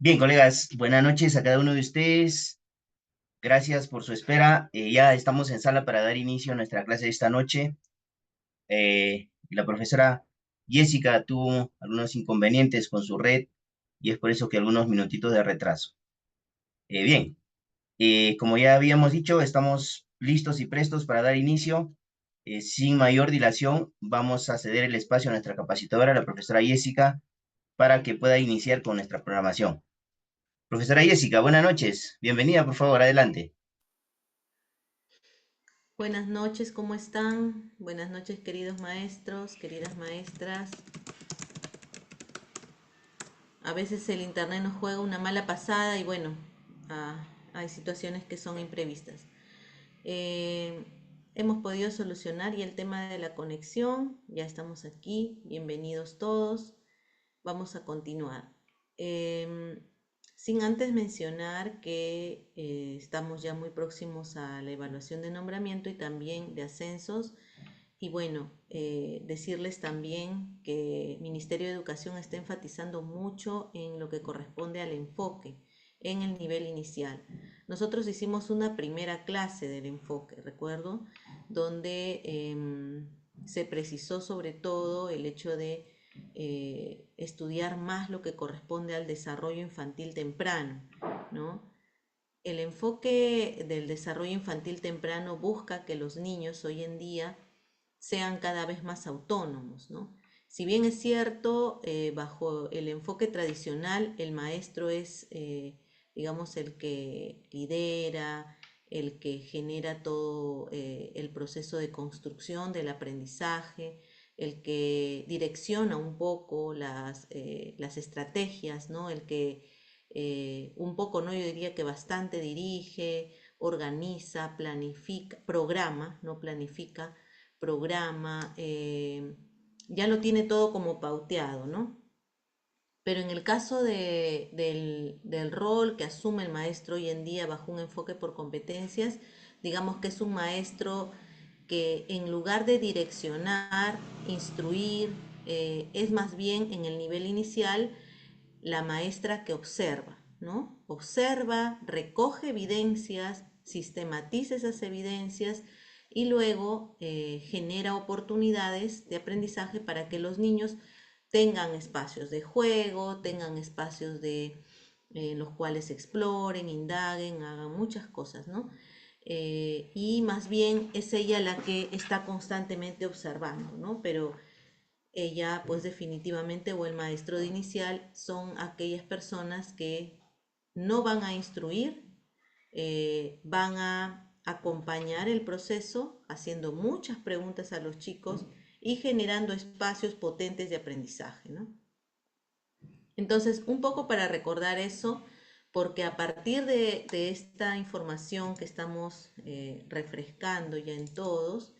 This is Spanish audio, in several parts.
Bien, colegas, buenas noches a cada uno de ustedes. Gracias por su espera. Ya estamos en sala para dar inicio a nuestra clase de esta noche. La profesora Jessica tuvo algunos inconvenientes con su red y es por eso que algunos minutitos de retraso. Bien, como ya habíamos dicho, estamos listos y prestos para dar inicio. Sin mayor dilación, vamos a ceder el espacio a nuestra capacitadora, la profesora Jessica, para que pueda iniciar con nuestra programación. Profesora Jessica, buenas noches. Bienvenida, por favor, adelante. Buenas noches, ¿cómo están? Buenas noches, queridos maestros, queridas maestras. A veces el internet nos juega una mala pasada y bueno, hay situaciones que son imprevistas. Eh, Hemos podido solucionar y el tema de la conexión, ya estamos aquí, bienvenidos todos. Vamos a continuar. Em, Sin antes mencionar que estamos ya muy próximos a la evaluación de nombramiento y también de ascensos. Y bueno, decirles también que el Ministerio de Educación está enfatizando mucho en lo que corresponde al enfoque en el nivel inicial. Nosotros hicimos una primera clase del enfoque, recuerdo, donde se precisó sobre todo el hecho de estudiar más lo que corresponde al desarrollo infantil temprano, ¿no? El enfoque del desarrollo infantil temprano busca que los niños hoy en día sean cada vez más autónomos, ¿no? Si bien es cierto, bajo el enfoque tradicional, el maestro es, digamos, el que lidera, el que genera todo el proceso de construcción del aprendizaje, el que direcciona un poco las estrategias, ¿no? El que un poco, ¿no? Yo diría que bastante dirige, organiza, planifica, programa, no planifica, programa, ya lo tiene todo como pauteado, ¿no? Pero en el caso del rol que asume el maestro hoy en día bajo un enfoque por competencias, digamos que es un maestro que en lugar de direccionar, instruir, es más bien en el nivel inicial la maestra que observa, ¿no? Observa, recoge evidencias, sistematiza esas evidencias y luego genera oportunidades de aprendizaje para que los niños tengan espacios de juego, tengan espacios los cuales exploren, indaguen, hagan muchas cosas, ¿no? Y más bien es ella la que está constantemente observando, ¿no? Pero ella, pues definitivamente, o el maestro de inicial, son aquellas personas que no van a instruir, van a acompañar el proceso, haciendo muchas preguntas a los chicos y generando espacios potentes de aprendizaje, ¿no? Entonces, un poco para recordar eso, porque a partir de esta información que estamos refrescando ya en todos,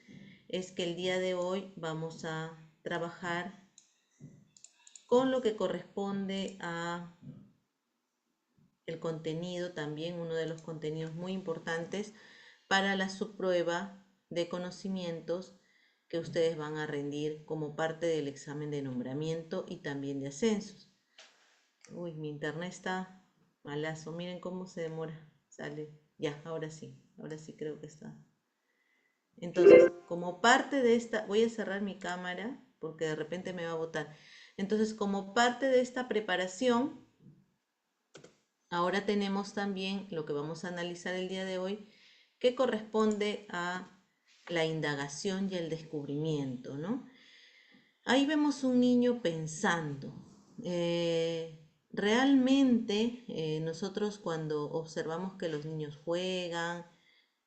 es que el día de hoy vamos a trabajar con lo que corresponde a el contenido, también uno de los contenidos muy importantes para la subprueba de conocimientos que ustedes van a rendir como parte del examen de nombramiento y también de ascensos. Uy, mi internet está malazo. Miren cómo se demora. Sale. Ya, ahora sí creo que está. Entonces, como parte de esta, voy a cerrar mi cámara porque de repente me va a botar. Entonces, como parte de esta preparación, ahora tenemos también lo que vamos a analizar el día de hoy, que corresponde a la indagación y el descubrimiento, ¿no? Ahí vemos un niño pensando. Realmente nosotros cuando observamos que los niños juegan,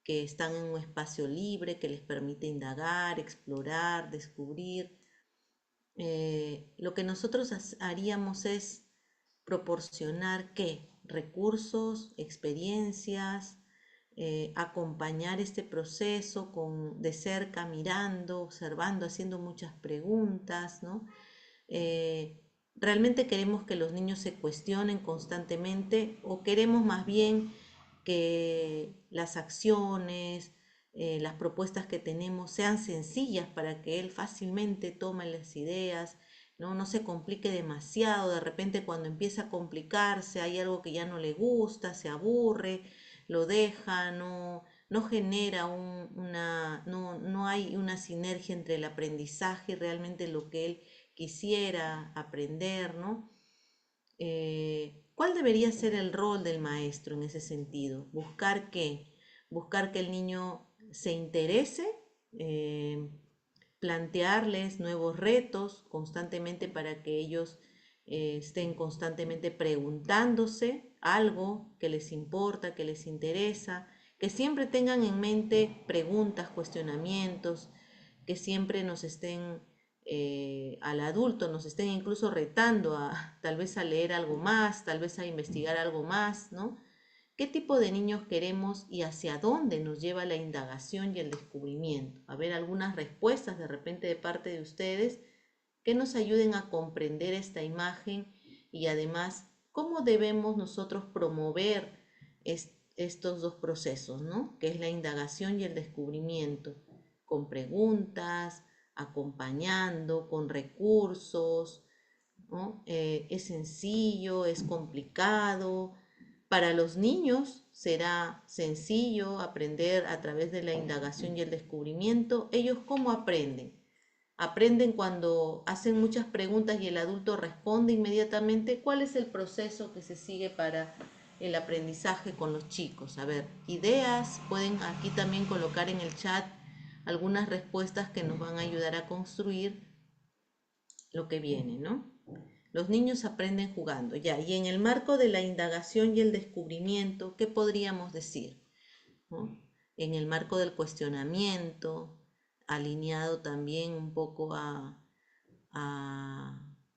que están en un espacio libre que les permite indagar, explorar, descubrir, lo que nosotros haríamos es proporcionar qué recursos, experiencias, acompañar este proceso de cerca, mirando, observando, haciendo muchas preguntas, ¿no? Eh, ¿Realmente queremos que los niños se cuestionen constantemente o queremos más bien que las acciones, las propuestas que tenemos sean sencillas para que él fácilmente tome las ideas, ¿no? No se complique demasiado, de repente cuando empieza a complicarse hay algo que ya no le gusta, se aburre, lo deja, no genera no hay una sinergia entre el aprendizaje y realmente lo que él quisiera aprender, ¿no? ¿Cuál debería ser el rol del maestro en ese sentido? Buscar qué, buscar que el niño se interese, eh, plantearles nuevos retos constantemente para que ellos estén constantemente preguntándose algo que les importa, que les interesa, que siempre tengan en mente preguntas, cuestionamientos, que siempre nos estén al adulto, nos estén incluso retando a tal vez a leer algo más, tal vez a investigar algo más, ¿no? ¿Qué tipo de niños queremos y hacia dónde nos lleva la indagación y el descubrimiento? A ver, algunas respuestas de repente de parte de ustedes que nos ayuden a comprender esta imagen y además cómo debemos nosotros promover estos dos procesos, ¿no? Que es la indagación y el descubrimiento, con preguntas, acompañando, con recursos, ¿no? Es sencillo, es complicado. Para los niños será sencillo aprender a través de la indagación y el descubrimiento. ¿Ellos cómo aprenden? Aprenden cuando hacen muchas preguntas y el adulto responde inmediatamente. ¿Cuál es el proceso que se sigue para el aprendizaje con los chicos? A ver, ideas, pueden aquí también colocar en el chat algunas respuestas que nos van a ayudar a construir lo que viene, ¿no? Los niños aprenden jugando, ya. Y en el marco de la indagación y el descubrimiento, ¿qué podríamos decir? ¿No? En el marco del cuestionamiento, alineado también un poco a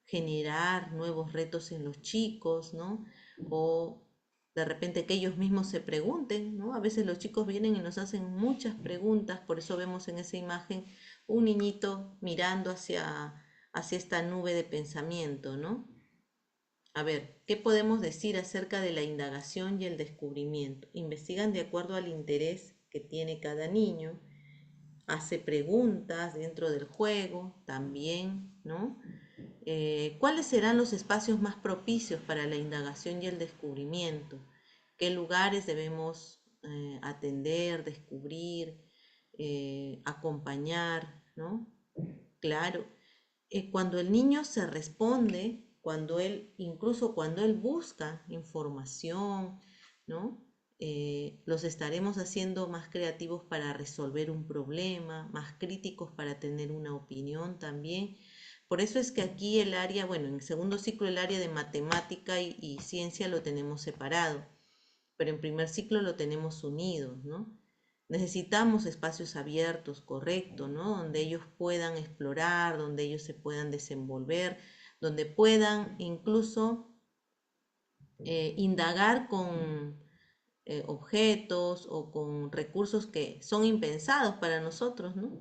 generar nuevos retos en los chicos, ¿no? O de repente que ellos mismos se pregunten, ¿no? A veces los chicos vienen y nos hacen muchas preguntas, por eso vemos en esa imagen un niñito mirando hacia esta nube de pensamiento, ¿no? A ver, ¿qué podemos decir acerca de la indagación y el descubrimiento? Investigan de acuerdo al interés que tiene cada niño, hace preguntas dentro del juego también, ¿no? ¿Cuáles serán los espacios más propicios para la indagación y el descubrimiento? ¿Qué lugares debemos atender, descubrir, acompañar, ¿no? Claro, cuando el niño se responde, incluso cuando él busca información, ¿no? Los estaremos haciendo más creativos para resolver un problema, más críticos para tener una opinión también. Por eso es que aquí el área, bueno, en el segundo ciclo el área de matemática y ciencia lo tenemos separado, pero en primer ciclo lo tenemos unidos, ¿no? Necesitamos espacios abiertos, correcto, ¿no? Donde ellos puedan explorar, donde ellos se puedan desenvolver, donde puedan incluso indagar con objetos o con recursos que son impensados para nosotros, ¿no?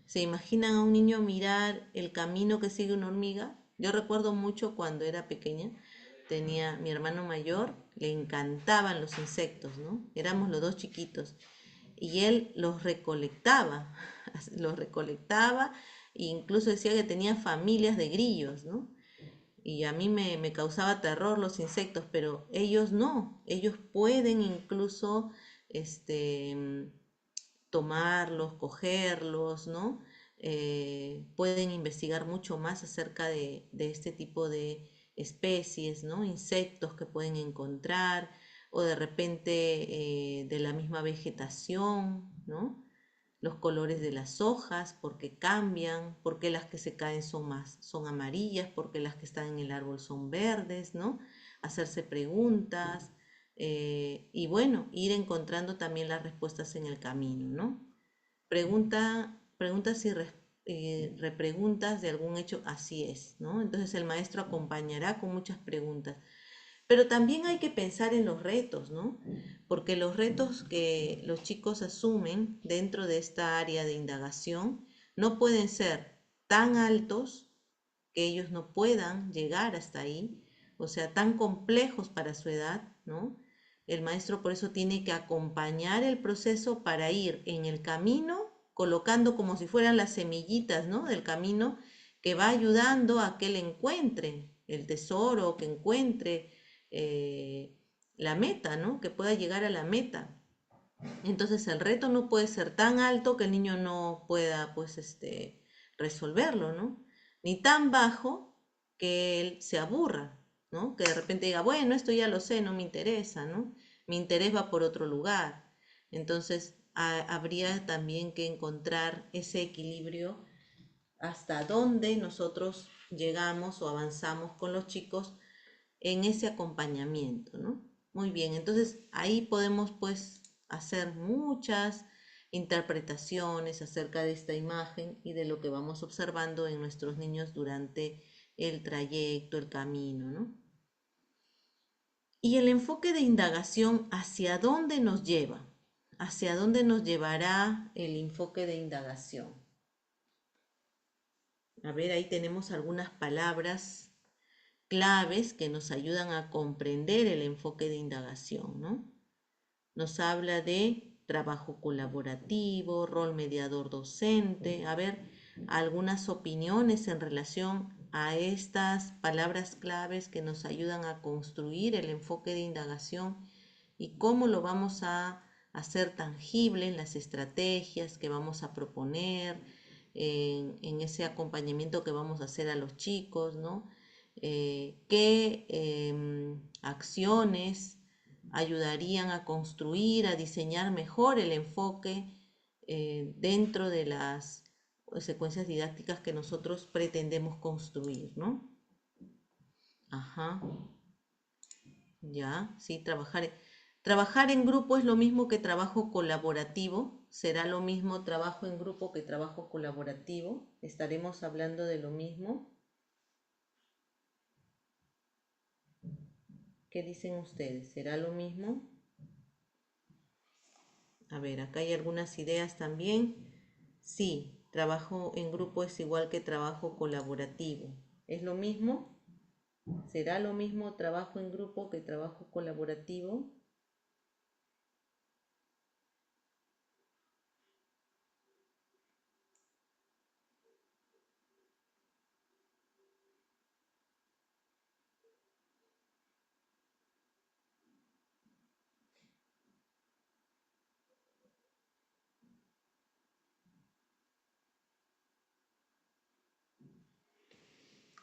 ¿Se imaginan a un niño mirar el camino que sigue una hormiga? Yo recuerdo mucho cuando era pequeña, tenía mi hermano mayor, le encantaban los insectos, ¿no? Éramos los dos chiquitos y él los recolectaba, los recolectaba e incluso decía que tenía familias de grillos, ¿no? Y a mí me causaba terror los insectos, pero ellos no, ellos pueden incluso este, tomarlos, cogerlos, ¿no? Pueden investigar mucho más acerca de este tipo de especies, ¿no? Insectos que pueden encontrar o de repente de la misma vegetación, ¿no? Los colores de las hojas, porque cambian, porque las que se caen son amarillas, porque las que están en el árbol son verdes, ¿no? Hacerse preguntas y bueno, ir encontrando también las respuestas en el camino, ¿no? Preguntas y repreguntas de algún hecho, así es, ¿no? Entonces el maestro acompañará con muchas preguntas. Pero también hay que pensar en los retos, ¿no? Porque los retos que los chicos asumen dentro de esta área de indagación no pueden ser tan altos que ellos no puedan llegar hasta ahí, o sea, tan complejos para su edad, ¿no? El maestro por eso tiene que acompañar el proceso para ir en el camino, colocando como si fueran las semillitas, ¿no? Del camino que va ayudando a que él encuentre el tesoro, que encuentre la meta, ¿no? Que pueda llegar a la meta. Entonces el reto no puede ser tan alto que el niño no pueda, pues, resolverlo, ¿no? Ni tan bajo que él se aburra, ¿no? Que de repente diga, bueno, esto ya lo sé, no me interesa, ¿no? Mi interés va por otro lugar. Entonces habría también que encontrar ese equilibrio hasta dónde nosotros llegamos o avanzamos con los chicos en ese acompañamiento, ¿no? Muy bien, entonces ahí podemos pues hacer muchas interpretaciones acerca de esta imagen y de lo que vamos observando en nuestros niños durante el trayecto, el camino, ¿no? Y el enfoque de indagación, ¿hacia dónde nos lleva? ¿Hacia dónde nos llevará el enfoque de indagación? A ver, ahí tenemos algunas palabras claves que nos ayudan a comprender el enfoque de indagación, ¿no? Nos habla de trabajo colaborativo, rol mediador docente. A ver, algunas opiniones en relación a estas palabras claves que nos ayudan a construir el enfoque de indagación y cómo lo vamos a hacer tangible en las estrategias que vamos a proponer, en ese acompañamiento que vamos a hacer a los chicos, ¿no? ¿Qué acciones ayudarían a construir, a diseñar mejor el enfoque dentro de las secuencias didácticas que nosotros pretendemos construir, ¿no? Ajá, ya, sí, trabajar en grupo es lo mismo que trabajo colaborativo. ¿Será lo mismo trabajo en grupo que trabajo colaborativo? ¿Estaremos hablando de lo mismo? ¿Qué dicen ustedes? ¿Será lo mismo? A ver, acá hay algunas ideas también. Sí, trabajo en grupo es igual que trabajo colaborativo. ¿Es lo mismo? ¿Será lo mismo trabajo en grupo que trabajo colaborativo?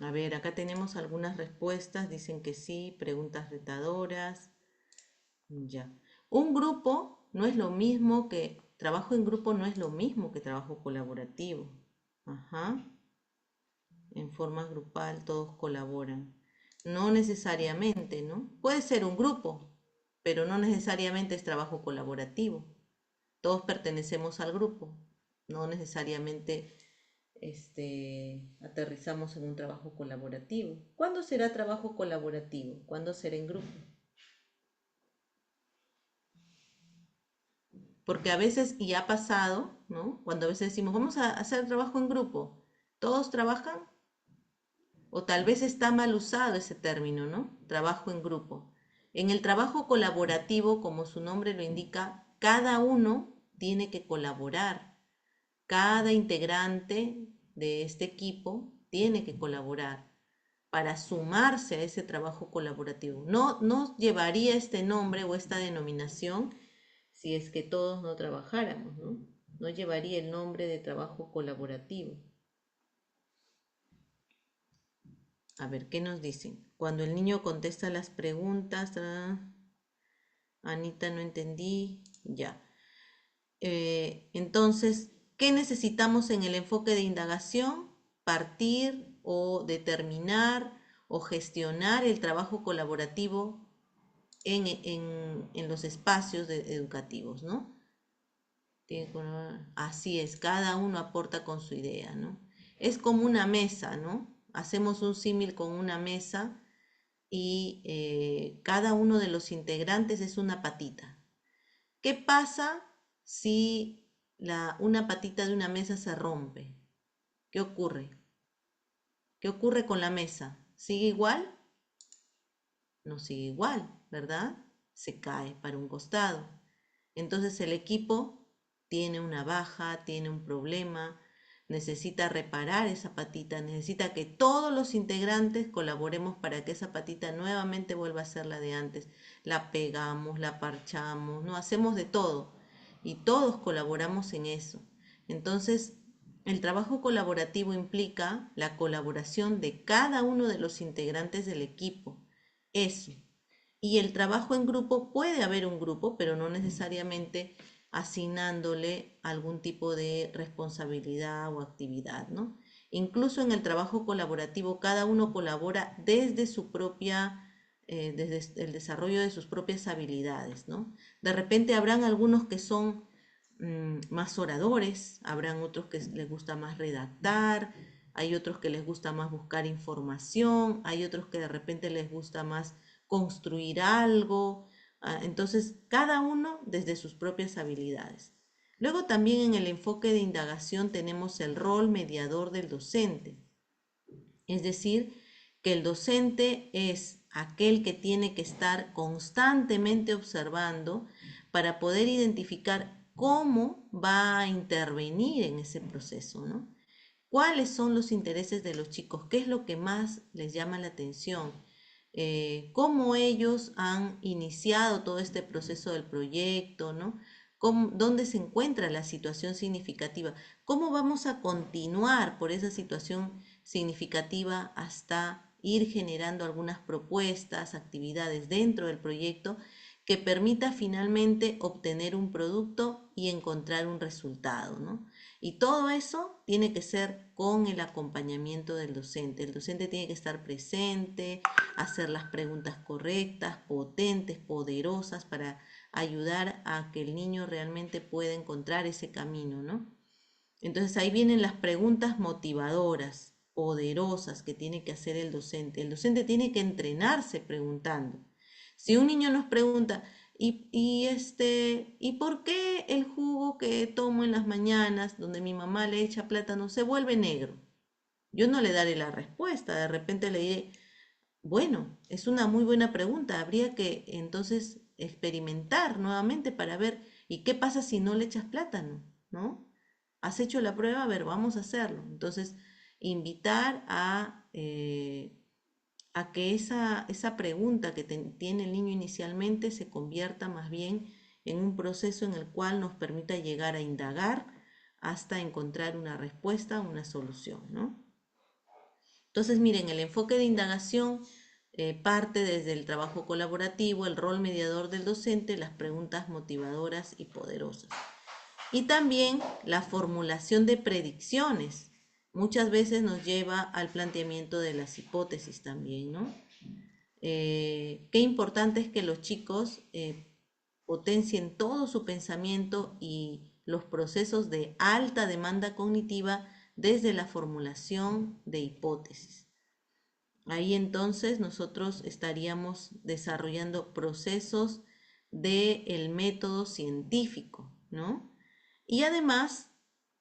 A ver, acá tenemos algunas respuestas. Dicen que sí, preguntas retadoras. Ya. Un grupo no es lo mismo que, trabajo en grupo no es lo mismo que trabajo colaborativo. Ajá. En forma grupal todos colaboran. No necesariamente, ¿no? Puede ser un grupo, pero no necesariamente es trabajo colaborativo. Todos pertenecemos al grupo, no necesariamente aterrizamos en un trabajo colaborativo. ¿Cuándo será trabajo colaborativo? ¿Cuándo será en grupo? Porque a veces, y ha pasado, ¿no? Cuando a veces decimos, vamos a hacer trabajo en grupo, ¿todos trabajan? O tal vez está mal usado ese término, ¿no? Trabajo en grupo. En el trabajo colaborativo, como su nombre lo indica, cada uno tiene que colaborar. Cada integrante de este equipo tiene que colaborar para sumarse a ese trabajo colaborativo. No llevaría este nombre o esta denominación si es que todos no trabajáramos, ¿no? No llevaría el nombre de trabajo colaborativo. A ver, ¿qué nos dicen? Cuando el niño contesta las preguntas, Anita, no entendí, ya. Entonces, ¿qué necesitamos en el enfoque de indagación? Partir o determinar o gestionar el trabajo colaborativo en los espacios educativos, ¿no? Así es, cada uno aporta con su idea, ¿no? Es como una mesa, ¿no? Hacemos un símil con una mesa y cada uno de los integrantes es una patita. ¿Qué pasa si una patita de una mesa se rompe? ¿Qué ocurre? ¿Qué ocurre con la mesa? ¿Sigue igual? No sigue igual, ¿verdad? Se cae para un costado. Entonces el equipo tiene una baja, tiene un problema, necesita reparar esa patita, necesita que todos los integrantes colaboremos para que esa patita nuevamente vuelva a ser la de antes. La pegamos, la parchamos, no hacemos de todo y todos colaboramos en eso. Entonces, el trabajo colaborativo implica la colaboración de cada uno de los integrantes del equipo. Eso. Y el trabajo en grupo, puede haber un grupo, pero no necesariamente asignándole algún tipo de responsabilidad o actividad, ¿no? Incluso en el trabajo colaborativo, cada uno colabora desde su propia, desde el desarrollo de sus propias habilidades, ¿no? De repente habrán algunos que son más oradores, habrán otros que les gusta más redactar, hay otros que les gusta más buscar información, hay otros que de repente les gusta más construir algo. Entonces, cada uno desde sus propias habilidades. Luego también en el enfoque de indagación tenemos el rol mediador del docente. Es decir, que el docente es aquel que tiene que estar constantemente observando para poder identificar cómo va a intervenir en ese proceso, ¿no? ¿Cuáles son los intereses de los chicos? ¿Qué es lo que más les llama la atención? ¿Cómo ellos han iniciado todo este proceso del proyecto, ¿no? ¿Dónde se encuentra la situación significativa? ¿Cómo vamos a continuar por esa situación significativa hasta ir generando algunas propuestas, actividades dentro del proyecto que permita finalmente obtener un producto y encontrar un resultado, ¿no? Y todo eso tiene que ser con el acompañamiento del docente. El docente tiene que estar presente, hacer las preguntas correctas, potentes, poderosas, para ayudar a que el niño realmente pueda encontrar ese camino, ¿no? Entonces ahí vienen las preguntas motivadoras, poderosas, que tiene que hacer el docente. El docente tiene que entrenarse preguntando. Si un niño nos pregunta, ¿y por qué el jugo que tomo en las mañanas, donde mi mamá le echa plátano, se vuelve negro? Yo no le daré la respuesta, de repente le diré, bueno, es una muy buena pregunta, habría que entonces experimentar nuevamente para ver, ¿y qué pasa si no le echas plátano? ¿No? ¿Has hecho la prueba? A ver, vamos a hacerlo. Entonces, invitar a que esa pregunta que tiene el niño inicialmente se convierta más bien en un proceso en el cual nos permita llegar a indagar hasta encontrar una respuesta, una solución, ¿no? Entonces, miren, el enfoque de indagación parte desde el trabajo colaborativo, el rol mediador del docente, las preguntas motivadoras y poderosas. Y también la formulación de predicciones. Muchas veces nos lleva al planteamiento de las hipótesis también, ¿no? Qué importante es que los chicos potencien todo su pensamiento y los procesos de alta demanda cognitiva desde la formulación de hipótesis. Ahí entonces nosotros estaríamos desarrollando procesos del método científico, ¿no? Y además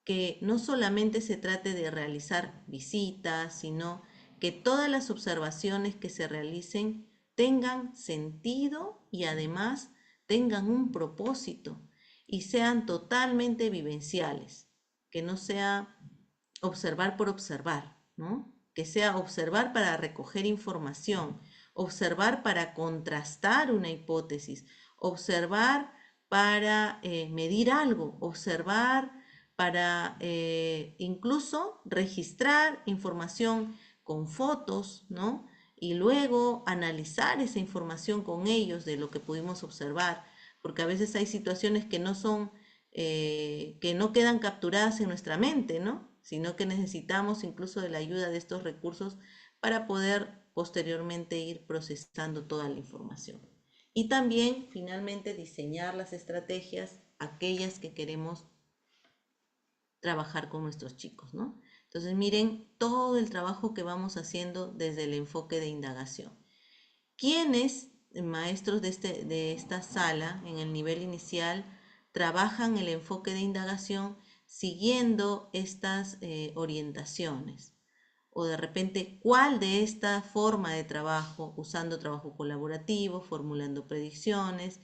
que no solamente se trate de realizar visitas, sino que todas las observaciones que se realicen tengan sentido y además tengan un propósito y sean totalmente vivenciales, que no sea observar por observar, ¿no? Que sea observar para recoger información, observar para contrastar una hipótesis, observar para medir algo, observar para incluso registrar información con fotos, ¿no? Y luego analizar esa información con ellos de lo que pudimos observar, porque a veces hay situaciones que no son, que no quedan capturadas en nuestra mente, ¿no? Sino que necesitamos incluso de la ayuda de estos recursos para poder posteriormente ir procesando toda la información. Y también, finalmente, diseñar las estrategias, aquellas que queremos trabajar con nuestros chicos, ¿no? Entonces, miren todo el trabajo que vamos haciendo desde el enfoque de indagación. ¿Quiénes, maestros de esta sala, en el nivel inicial, trabajan el enfoque de indagación siguiendo estas orientaciones? O de repente, ¿cuál de esta forma de trabajo, usando trabajo colaborativo, formulando predicciones,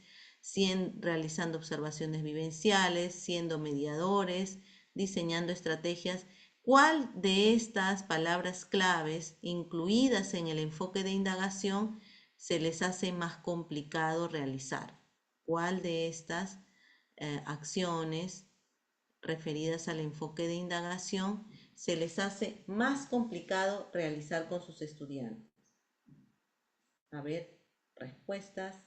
realizando observaciones vivenciales, siendo mediadores, diseñando estrategias, ¿Cuál de estas palabras claves incluidas en el enfoque de indagación se les hace más complicado realizar? ¿Cuál de estas acciones referidas al enfoque de indagación se les hace más complicado realizar con sus estudiantes? A ver, respuestas.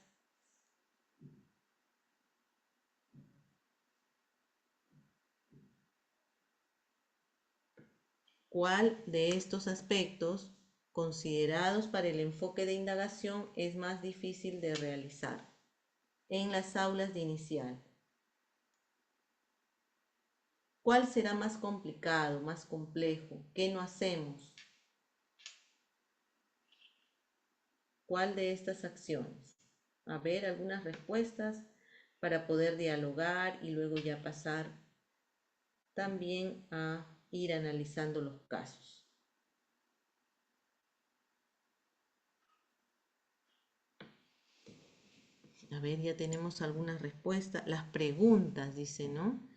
¿Cuál de estos aspectos considerados para el enfoque de indagación es más difícil de realizar en las aulas de inicial? ¿Cuál será más complicado, más complejo? ¿Qué no hacemos? ¿Cuál de estas acciones? A ver, algunas respuestas para poder dialogar y luego ya pasar también a ir analizando los casos. A ver, ya tenemos algunas respuestas. Las preguntas, dice, ¿no?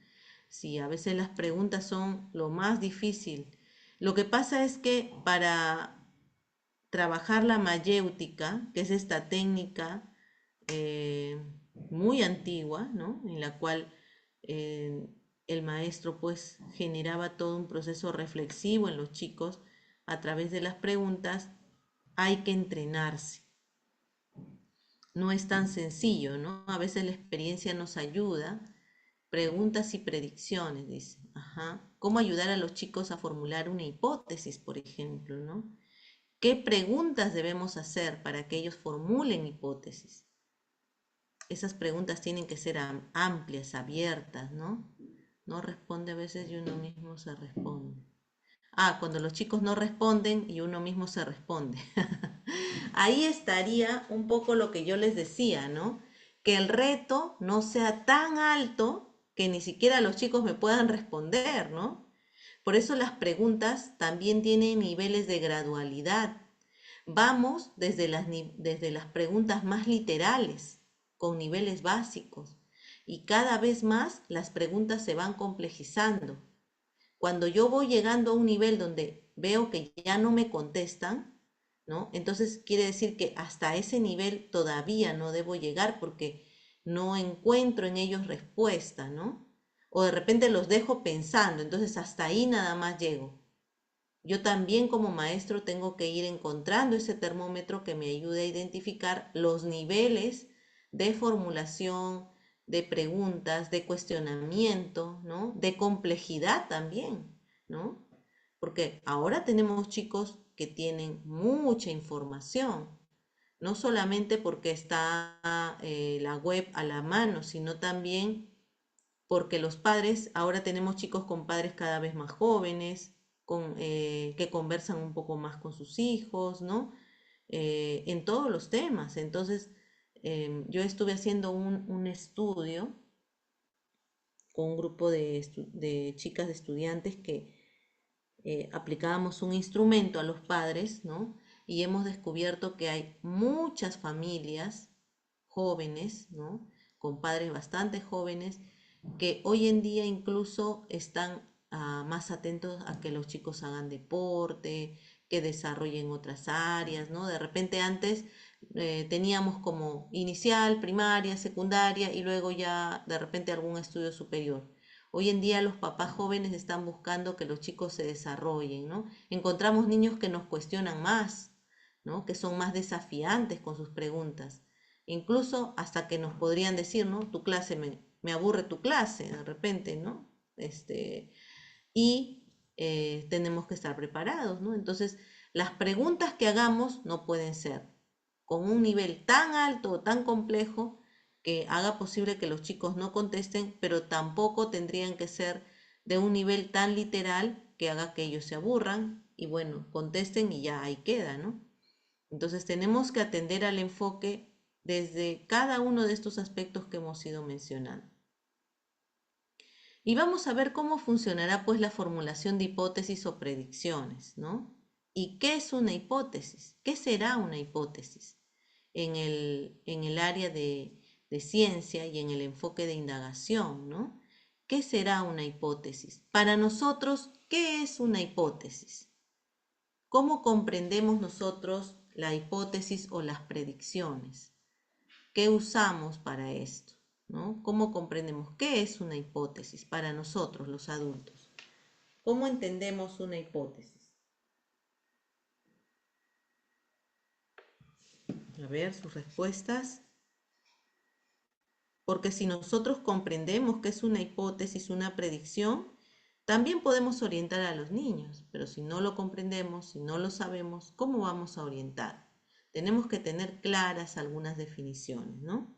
Sí, a veces las preguntas son lo más difícil. Lo que pasa es que para trabajar la mayéutica, que es esta técnica eh, muy antigua, ¿no? En la cual eh, el maestro pues generaba todo un proceso reflexivo en los chicos a través de las preguntas, hay que entrenarse. No es tan sencillo, ¿no? A veces la experiencia nos ayuda. Preguntas y predicciones, dice. Ajá. ¿Cómo ayudar a los chicos a formular una hipótesis, por ejemplo, ¿no? ¿Qué preguntas debemos hacer para que ellos formulen hipótesis? Esas preguntas tienen que ser amplias, abiertas, ¿no? No responde a veces y uno mismo se responde. Ah, cuando los chicos no responden y uno mismo se responde. Ahí estaría un poco lo que yo les decía, ¿no? Que el reto no sea tan alto que ni siquiera los chicos me puedan responder, ¿no? Por eso las preguntas también tienen niveles de gradualidad. Vamos desde las preguntas más literales, con niveles básicos, y cada vez más las preguntas se van complejizando. Cuando yo voy llegando a un nivel donde veo que ya no me contestan, ¿no? Entonces quiere decir que hasta ese nivel todavía no debo llegar porque no encuentro en ellos respuesta, ¿no? O de repente los dejo pensando, entonces hasta ahí nada más llego. Yo también como maestro tengo que ir encontrando ese termómetro que me ayude a identificar los niveles de formulación, de preguntas, de cuestionamiento, ¿no? De complejidad también, ¿no? Porque ahora tenemos chicos que tienen mucha información, no solamente porque está la web a la mano, sino también porque los padres, ahora tenemos chicos con padres cada vez más jóvenes, que conversan un poco más con sus hijos, ¿no? En todos los temas. Entonces, yo estuve haciendo un estudio con un grupo de chicas de estudiantes que aplicábamos un instrumento a los padres, ¿no? Y hemos descubierto que hay muchas familias jóvenes, ¿no? Con padres bastante jóvenes que hoy en día incluso están más atentos a que los chicos hagan deporte, que desarrollen otras áreas, ¿no? De repente antes teníamos como inicial, primaria, secundaria y luego ya de repente algún estudio superior. Hoy en día los papás jóvenes están buscando que los chicos se desarrollen, ¿no? Encontramos niños que nos cuestionan más, ¿no? Que son más desafiantes con sus preguntas. Incluso hasta que nos podrían decir, ¿no? Tu clase me aburre tu clase, de repente, ¿no? Y tenemos que estar preparados, ¿no? Entonces, las preguntas que hagamos no pueden ser con un nivel tan alto o tan complejo que haga posible que los chicos no contesten, pero tampoco tendrían que ser de un nivel tan literal que haga que ellos se aburran y bueno, contesten y ya ahí queda, ¿no? Entonces tenemos que atender al enfoque desde cada uno de estos aspectos que hemos ido mencionando. Y vamos a ver cómo funcionará pues la formulación de hipótesis o predicciones, ¿no? ¿Y qué es una hipótesis? ¿Qué será una hipótesis en el área de ciencia y en el enfoque de indagación, ¿no? ¿Qué será una hipótesis? Para nosotros, ¿qué es una hipótesis? ¿Cómo comprendemos nosotros la hipótesis o las predicciones? ¿Qué usamos para esto? ¿No? ¿Cómo comprendemos qué es una hipótesis para nosotros, los adultos? ¿Cómo entendemos una hipótesis? A ver sus respuestas. Porque si nosotros comprendemos qué es una hipótesis, una predicción, también podemos orientar a los niños, pero si no lo comprendemos, si no lo sabemos, ¿cómo vamos a orientar? Tenemos que tener claras algunas definiciones, ¿no?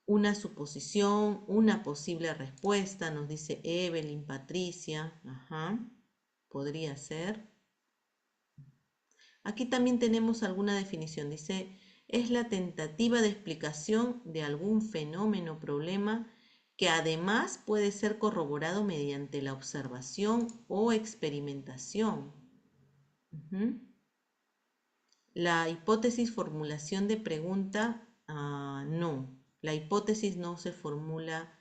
Una suposición, una posible respuesta, nos dice Evelyn, Patricia, ajá, podría ser. Aquí también tenemos alguna definición, dice, es la tentativa de explicación de algún fenómeno o problema que además puede ser corroborado mediante la observación o experimentación. Ujú. La hipótesis formulación de pregunta, no. La hipótesis no se formula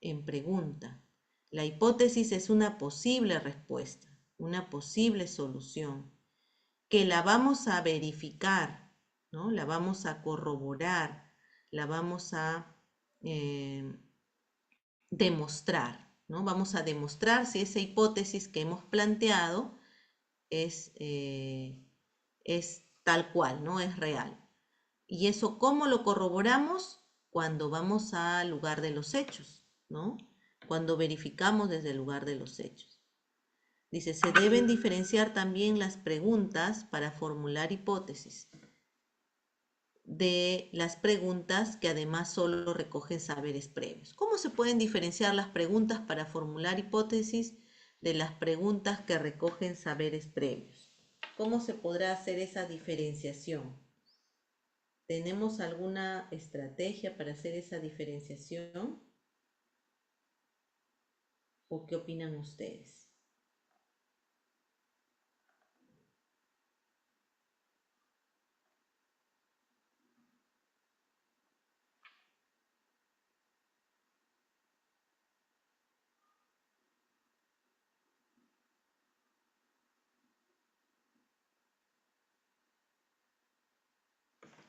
en pregunta. La hipótesis es una posible respuesta, una posible solución, que la vamos a verificar, ¿no? La vamos a corroborar, la vamos a eh, demostrar, ¿no? Vamos a demostrar si esa hipótesis que hemos planteado es, es tal cual, ¿no? Es real. ¿Y eso cómo lo corroboramos? Cuando vamos al lugar de los hechos, ¿no? Cuando verificamos desde el lugar de los hechos. Dice, se deben diferenciar también las preguntas para formular hipótesis de las preguntas que además solo recogen saberes previos. ¿Cómo se pueden diferenciar las preguntas para formular hipótesis de las preguntas que recogen saberes previos? ¿Cómo se podrá hacer esa diferenciación? ¿Tenemos alguna estrategia para hacer esa diferenciación? ¿O qué opinan ustedes?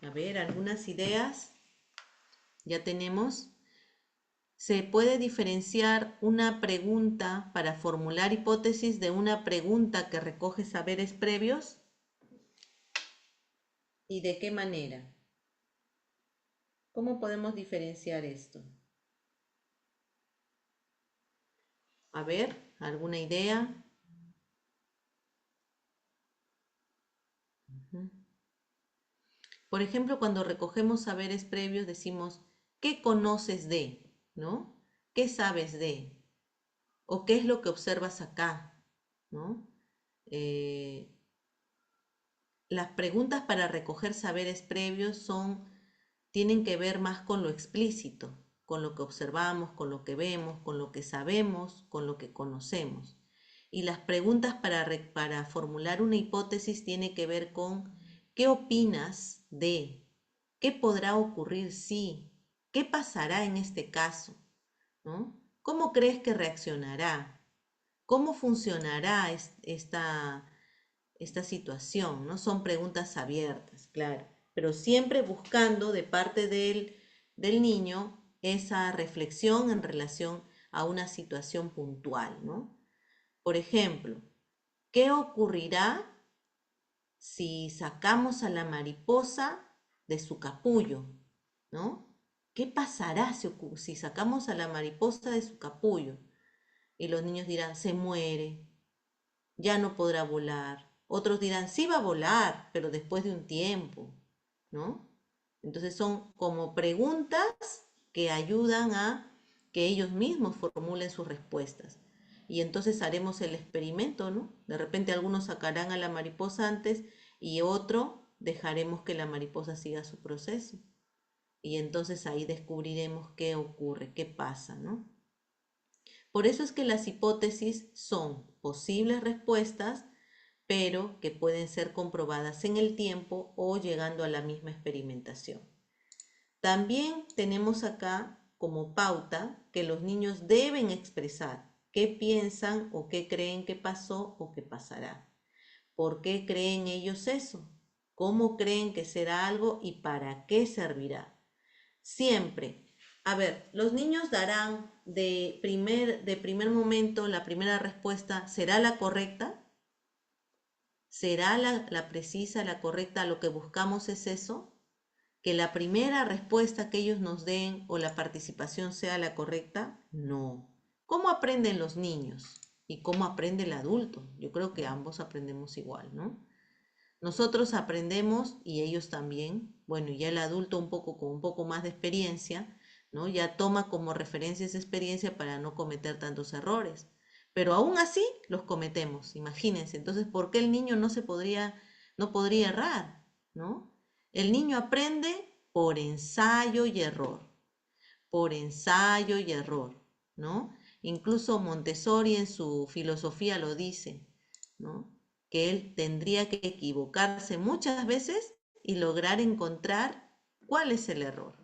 A ver, algunas ideas. Ya tenemos. Se puede diferenciar una pregunta para formular hipótesis de una pregunta que recoge saberes previos. ¿Y de qué manera? ¿Cómo podemos diferenciar esto? A ver, ¿alguna idea? Ujú. Por ejemplo, cuando recogemos saberes previos decimos, ¿qué conoces de? ¿No? ¿Qué sabes de? ¿O qué es lo que observas acá? ¿No? Eh, las preguntas para recoger saberes previos tienen que ver más con lo explícito, con lo que observamos, con lo que vemos, con lo que sabemos, con lo que conocemos. Y las preguntas para formular una hipótesis tienen que ver con qué opinas de, qué podrá ocurrir si, qué pasará en este caso, ¿no? ¿Cómo crees que reaccionará? ¿Cómo funcionará esta situación? ¿No? Son preguntas abiertas, claro, pero siempre buscando de parte del niño esa reflexión en relación a una situación puntual, ¿no? Por ejemplo, ¿qué ocurrirá si sacamos a la mariposa de su capullo? ¿No? ¿Qué pasará si sacamos a la mariposa de su capullo? Y los niños dirán, se muere, ya no podrá volar. Otros dirán, sí va a volar, pero después de un tiempo, ¿no? Entonces son como preguntas que ayudan a que ellos mismos formulen sus respuestas. Y entonces haremos el experimento, ¿no? De repente algunos sacarán a la mariposa antes y otro dejaremos que la mariposa siga su proceso. Y entonces ahí descubriremos qué ocurre, qué pasa, ¿no? Por eso es que las hipótesis son posibles respuestas, pero que pueden ser comprobadas en el tiempo o llegando a la misma experimentación. También tenemos acá como pauta que los niños deben expresar qué piensan o qué creen que pasó o que pasará. ¿Por qué creen ellos eso? ¿Cómo creen que será algo y para qué servirá? Siempre. A ver, los niños darán de primer momento la primera respuesta, ¿será la correcta? ¿Será la precisa, la correcta? Lo que buscamos es eso, que la primera respuesta que ellos nos den o la participación sea la correcta. No. ¿Cómo aprenden los niños? ¿Y cómo aprende el adulto? Yo creo que ambos aprendemos igual, ¿no? Nosotros aprendemos y ellos también, bueno, ya el adulto un poco con un poco más de experiencia, ¿no? Ya toma como referencia esa experiencia para no cometer tantos errores. Pero aún así los cometemos, imagínense. Entonces, ¿por qué el niño no podría errar, ¿no? El niño aprende por ensayo y error, por ensayo y error, ¿no? Incluso Montessori en su filosofía lo dice, ¿no? Que él tendría que equivocarse muchas veces y lograr encontrar cuál es el error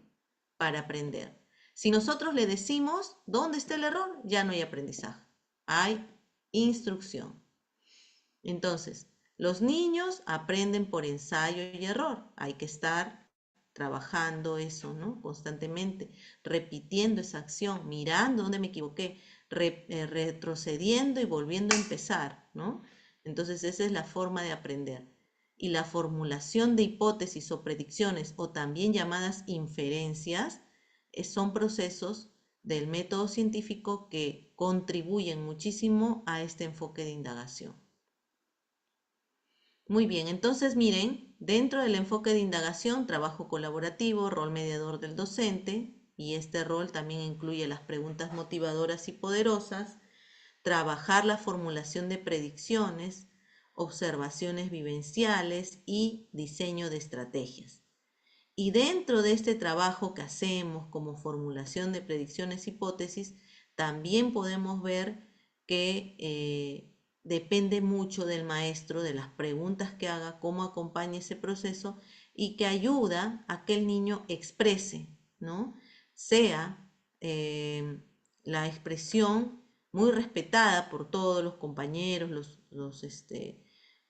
para aprender. Si nosotros le decimos dónde está el error, ya no hay aprendizaje, hay instrucción. Entonces, los niños aprenden por ensayo y error. Hay que estar trabajando eso, ¿no? Constantemente, repitiendo esa acción, mirando dónde me equivoqué, retrocediendo y volviendo a empezar, ¿no? Entonces, esa es la forma de aprender. Y la formulación de hipótesis o predicciones, o también llamadas inferencias, son procesos del método científico que contribuyen muchísimo a este enfoque de indagación. Muy bien, entonces miren, dentro del enfoque de indagación, trabajo colaborativo, rol mediador del docente, y este rol también incluye las preguntas motivadoras y poderosas, trabajar la formulación de predicciones, observaciones vivenciales y diseño de estrategias. Y dentro de este trabajo que hacemos como formulación de predicciones, hipótesis, también podemos ver que depende mucho del maestro, de las preguntas que haga, cómo acompaña ese proceso y que ayuda a que el niño exprese, ¿no? Sea la expresión muy respetada por todos los compañeros,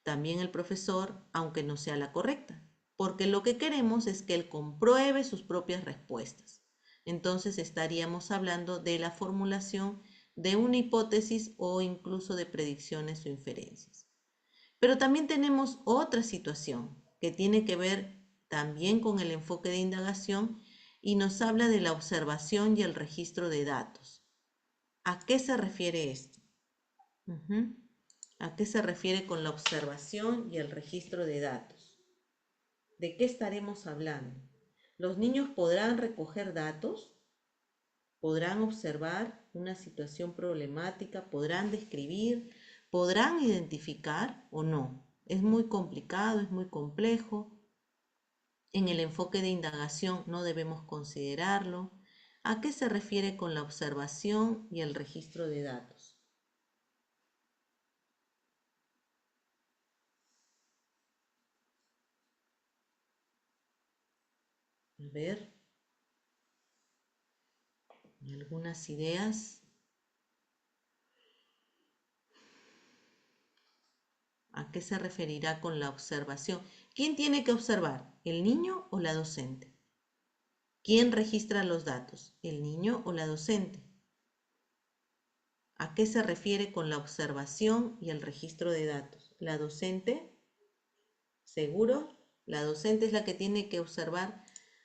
también el profesor, aunque no sea la correcta, porque lo que queremos es que él compruebe sus propias respuestas. Entonces estaríamos hablando de la formulación de una hipótesis o incluso de predicciones o inferencias. Pero también tenemos otra situación que tiene que ver también con el enfoque de indagación y nos habla de la observación y el registro de datos. ¿A qué se refiere esto? ¿A qué se refiere con la observación y el registro de datos? ¿De qué estaremos hablando? ¿Los niños podrán recoger datos? ¿Podrán observar una situación problemática? ¿Podrán describir? ¿Podrán identificar o no? Es muy complicado, es muy complejo. En el enfoque de indagación no debemos considerarlo. ¿A qué se refiere con la observación y el registro de datos? A ver, algunas ideas. ¿A qué se referirá con la observación? ¿Quién tiene que observar? ¿El niño o la docente? ¿Quién registra los datos? ¿El niño o la docente? ¿A qué se refiere con la observación y el registro de datos? ¿La docente? ¿Seguro? La docente es la que tiene que observar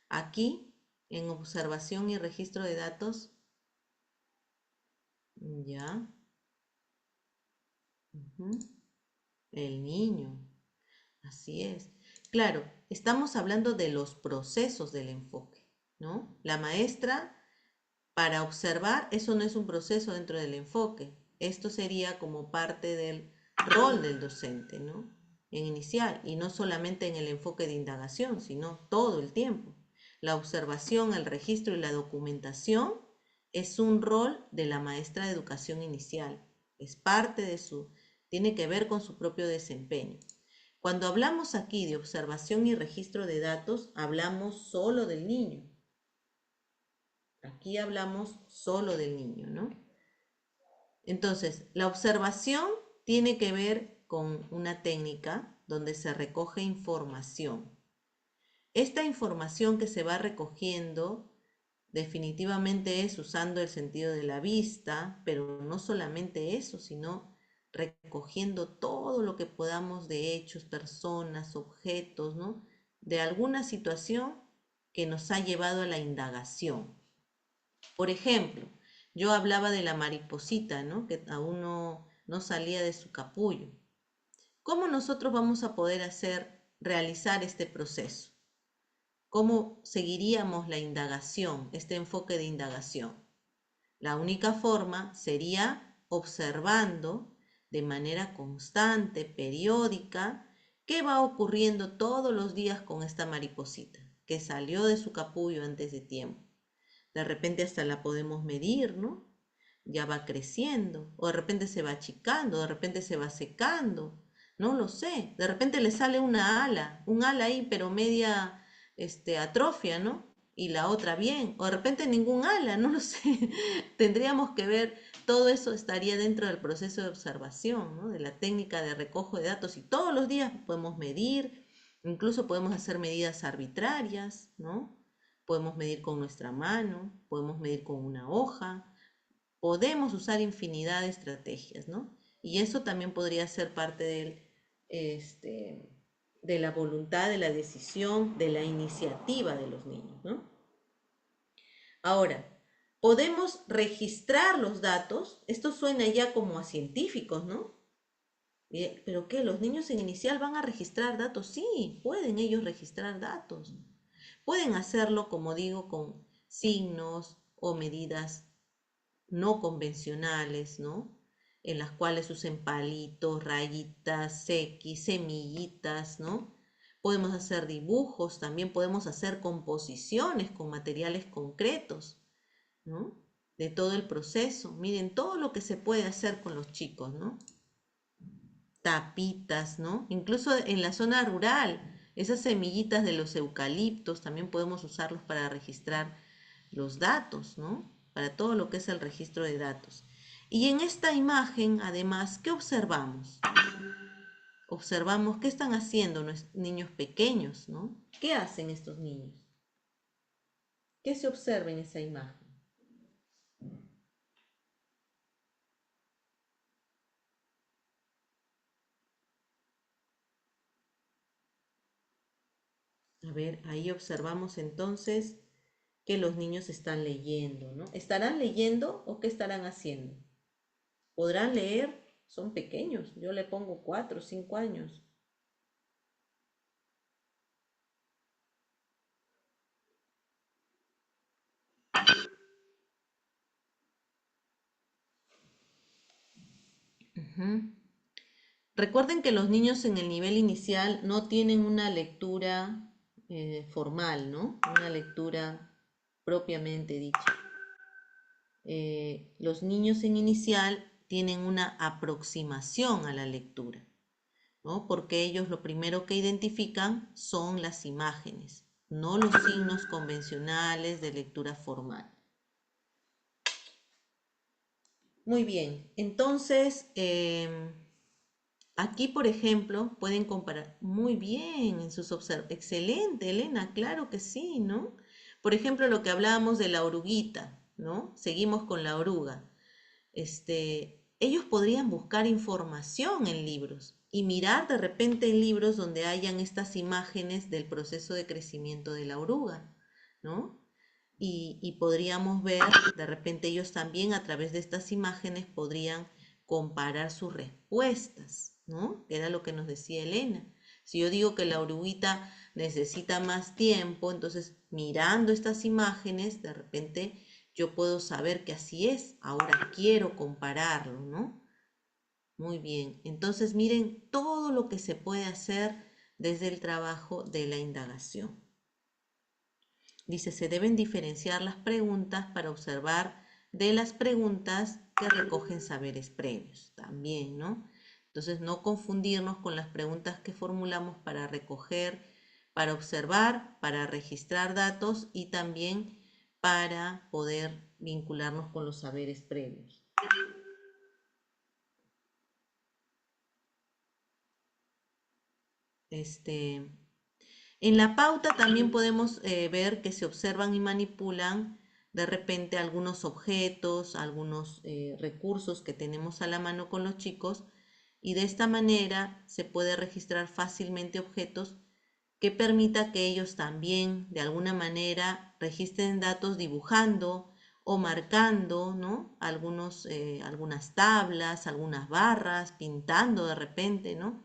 aquí en observación y registro de datos. Ya. Ujú. El niño. Así es. Claro, estamos hablando de los procesos del enfoque, ¿no? La maestra, para observar, eso no es un proceso dentro del enfoque. Esto sería como parte del rol del docente, ¿no? En inicial, y no solamente en el enfoque de indagación, sino todo el tiempo. La observación, el registro y la documentación es un rol de la maestra de educación inicial. Es parte tiene que ver con su propio desempeño. Cuando hablamos aquí de observación y registro de datos, hablamos solo del niño. Aquí hablamos solo del niño, ¿no? Entonces, la observación tiene que ver con una técnica donde se recoge información. Esta información que se va recogiendo definitivamente es usando el sentido de la vista, pero no solamente eso, sino recogiendo todo lo que podamos de hechos, personas, objetos, ¿no? De alguna situación que nos ha llevado a la indagación. Por ejemplo, yo hablaba de la mariposita, ¿no? Que aún no salía de su capullo. ¿Cómo nosotros vamos a poder realizar este proceso? ¿Cómo seguiríamos la indagación, este enfoque de indagación? La única forma sería observando de manera constante, periódica, qué va ocurriendo todos los días con esta mariposita, que salió de su capullo antes de tiempo. De repente hasta la podemos medir, ¿no? Ya va creciendo, o de repente se va achicando, de repente se va secando, no lo sé. De repente le sale un ala ahí, pero media atrofia, ¿no? Y la otra bien, o de repente ningún ala, no lo sé. Tendríamos que ver, todo eso estaría dentro del proceso de observación, ¿no? De la técnica de recojo de datos, y todos los días podemos medir, incluso podemos hacer medidas arbitrarias, ¿no? Podemos medir con nuestra mano, podemos medir con una hoja, podemos usar infinidad de estrategias, ¿no? Y eso también podría ser parte de la voluntad, de la decisión, de la iniciativa de los niños, ¿no? Ahora, podemos registrar los datos. Esto suena ya como a científicos, ¿no? ¿Pero qué? ¿Los niños en inicial van a registrar datos? Sí, pueden ellos registrar datos. Pueden hacerlo, como digo, con signos o medidas no convencionales, ¿no? En las cuales usen palitos, rayitas, X, semillitas, ¿no? Podemos hacer dibujos, también podemos hacer composiciones con materiales concretos, ¿no? De todo el proceso. Miren todo lo que se puede hacer con los chicos, ¿no? Tapitas, ¿no? Incluso en la zona rural, esas semillitas de los eucaliptos también podemos usarlos para registrar los datos, ¿no? Para todo lo que es el registro de datos. Y en esta imagen, además, ¿qué observamos? Observamos qué están haciendo los niños pequeños, ¿no? ¿Qué hacen estos niños? ¿Qué se observa en esa imagen? A ver, ahí observamos entonces que los niños están leyendo, ¿no? ¿Estarán leyendo o qué estarán haciendo? ¿Podrán leer? Son pequeños, yo le pongo 4 o 5 años. Ujú. Recuerden que los niños en el nivel inicial no tienen una lectura formal, ¿no? Una lectura propiamente dicha. Los niños en inicial tienen una aproximación a la lectura, ¿no? Porque ellos lo primero que identifican son las imágenes, no los signos convencionales de lectura formal. Muy bien, entonces aquí, por ejemplo, pueden comparar muy bien en sus observaciones. Excelente, Elena, claro que sí, ¿no? Por ejemplo, lo que hablábamos de la oruguita, ¿no? Seguimos con la oruga. Ellos podrían buscar información en libros y mirar de repente en libros donde hayan estas imágenes del proceso de crecimiento de la oruga, ¿no? Y podríamos ver, de repente ellos también a través de estas imágenes podrían comparar sus respuestas, ¿no? Que era lo que nos decía Elena. Si yo digo que la oruguita necesita más tiempo, entonces mirando estas imágenes, de repente yo puedo saber que así es. Ahora quiero compararlo, ¿no? Muy bien. Entonces miren todo lo que se puede hacer desde el trabajo de la indagación. Dice, se deben diferenciar las preguntas para observar de las preguntas que recogen saberes previos. También, ¿no? Entonces, no confundirnos con las preguntas que formulamos para recoger, para observar, para registrar datos y también para poder vincularnos con los saberes previos. En la pauta también podemos ver que se observan y manipulan de repente algunos objetos, algunos recursos que tenemos a la mano con los chicos, y de esta manera se puede registrar fácilmente objetos que permita que ellos también de alguna manera registren datos dibujando o marcando, ¿no? Algunas tablas, algunas barras, pintando de repente, ¿no?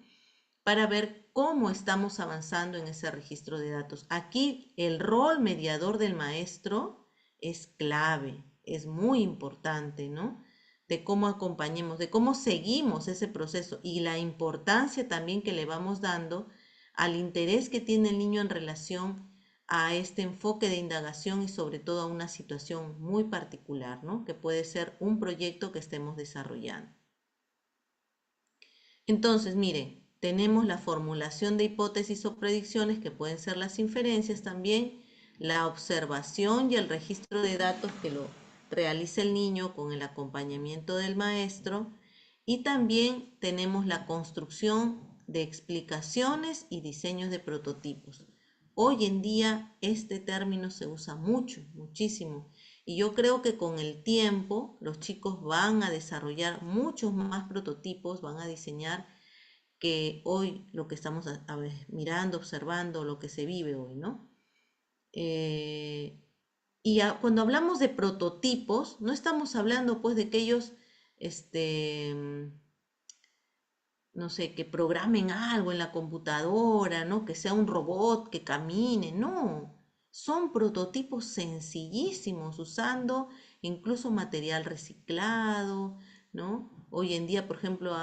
Para ver cómo estamos avanzando en ese registro de datos. Aquí el rol mediador del maestro es clave, es muy importante, ¿no? De cómo acompañemos, de cómo seguimos ese proceso y la importancia también que le vamos dando al interés que tiene el niño en relación a este enfoque de indagación y sobre todo a una situación muy particular, ¿no? Que puede ser un proyecto que estemos desarrollando. Entonces, miren, tenemos la formulación de hipótesis o predicciones, que pueden ser las inferencias también, la observación y el registro de datos que lo realiza el niño con el acompañamiento del maestro, y también tenemos la construcción de explicaciones y diseños de prototipos. Hoy en día este término se usa mucho, muchísimo, y yo creo que con el tiempo los chicos van a desarrollar muchos más prototipos, van a diseñar que hoy lo que estamos mirando, observando, lo que se vive hoy, ¿no? Cuando hablamos de prototipos, no estamos hablando pues de que ellos, no sé, que programen algo en la computadora, ¿no? Que sea un robot que camine, no. Son prototipos sencillísimos, usando incluso material reciclado, ¿no? Hoy en día, por ejemplo,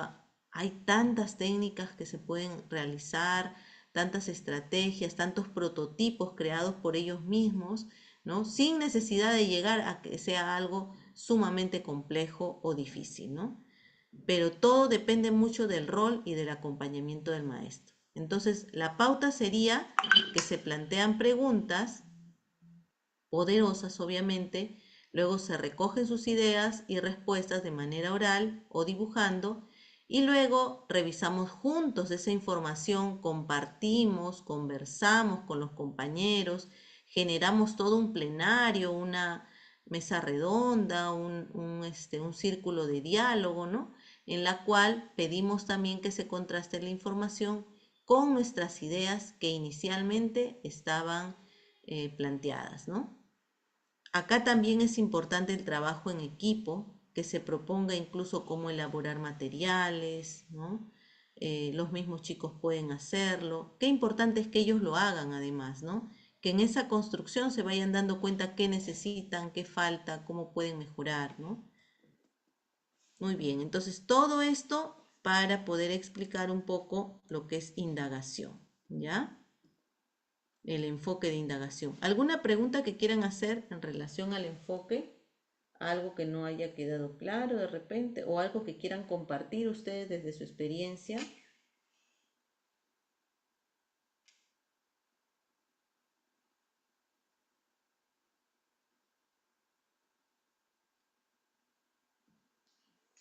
hay tantas técnicas que se pueden realizar, tantas estrategias, tantos prototipos creados por ellos mismos, ¿no? Sin necesidad de llegar a que sea algo sumamente complejo o difícil, ¿no? Pero todo depende mucho del rol y del acompañamiento del maestro. Entonces, la pauta sería que se plantean preguntas poderosas, obviamente, luego se recogen sus ideas y respuestas de manera oral o dibujando, y luego revisamos juntos esa información, compartimos, conversamos con los compañeros, generamos todo un plenario, una mesa redonda, un círculo de diálogo, ¿no? En la cual pedimos también que se contraste la información con nuestras ideas que inicialmente estaban planteadas, ¿no? Acá también es importante el trabajo en equipo, que se proponga incluso cómo elaborar materiales, ¿no? Los mismos chicos pueden hacerlo. Qué importante es que ellos lo hagan además, ¿no? Que en esa construcción se vayan dando cuenta qué necesitan, qué falta, cómo pueden mejorar, ¿no? Muy bien, entonces todo esto para poder explicar un poco lo que es indagación, ¿ya? El enfoque de indagación. ¿Alguna pregunta que quieran hacer en relación al enfoque? ¿Algo que no haya quedado claro de repente? ¿O algo que quieran compartir ustedes desde su experiencia?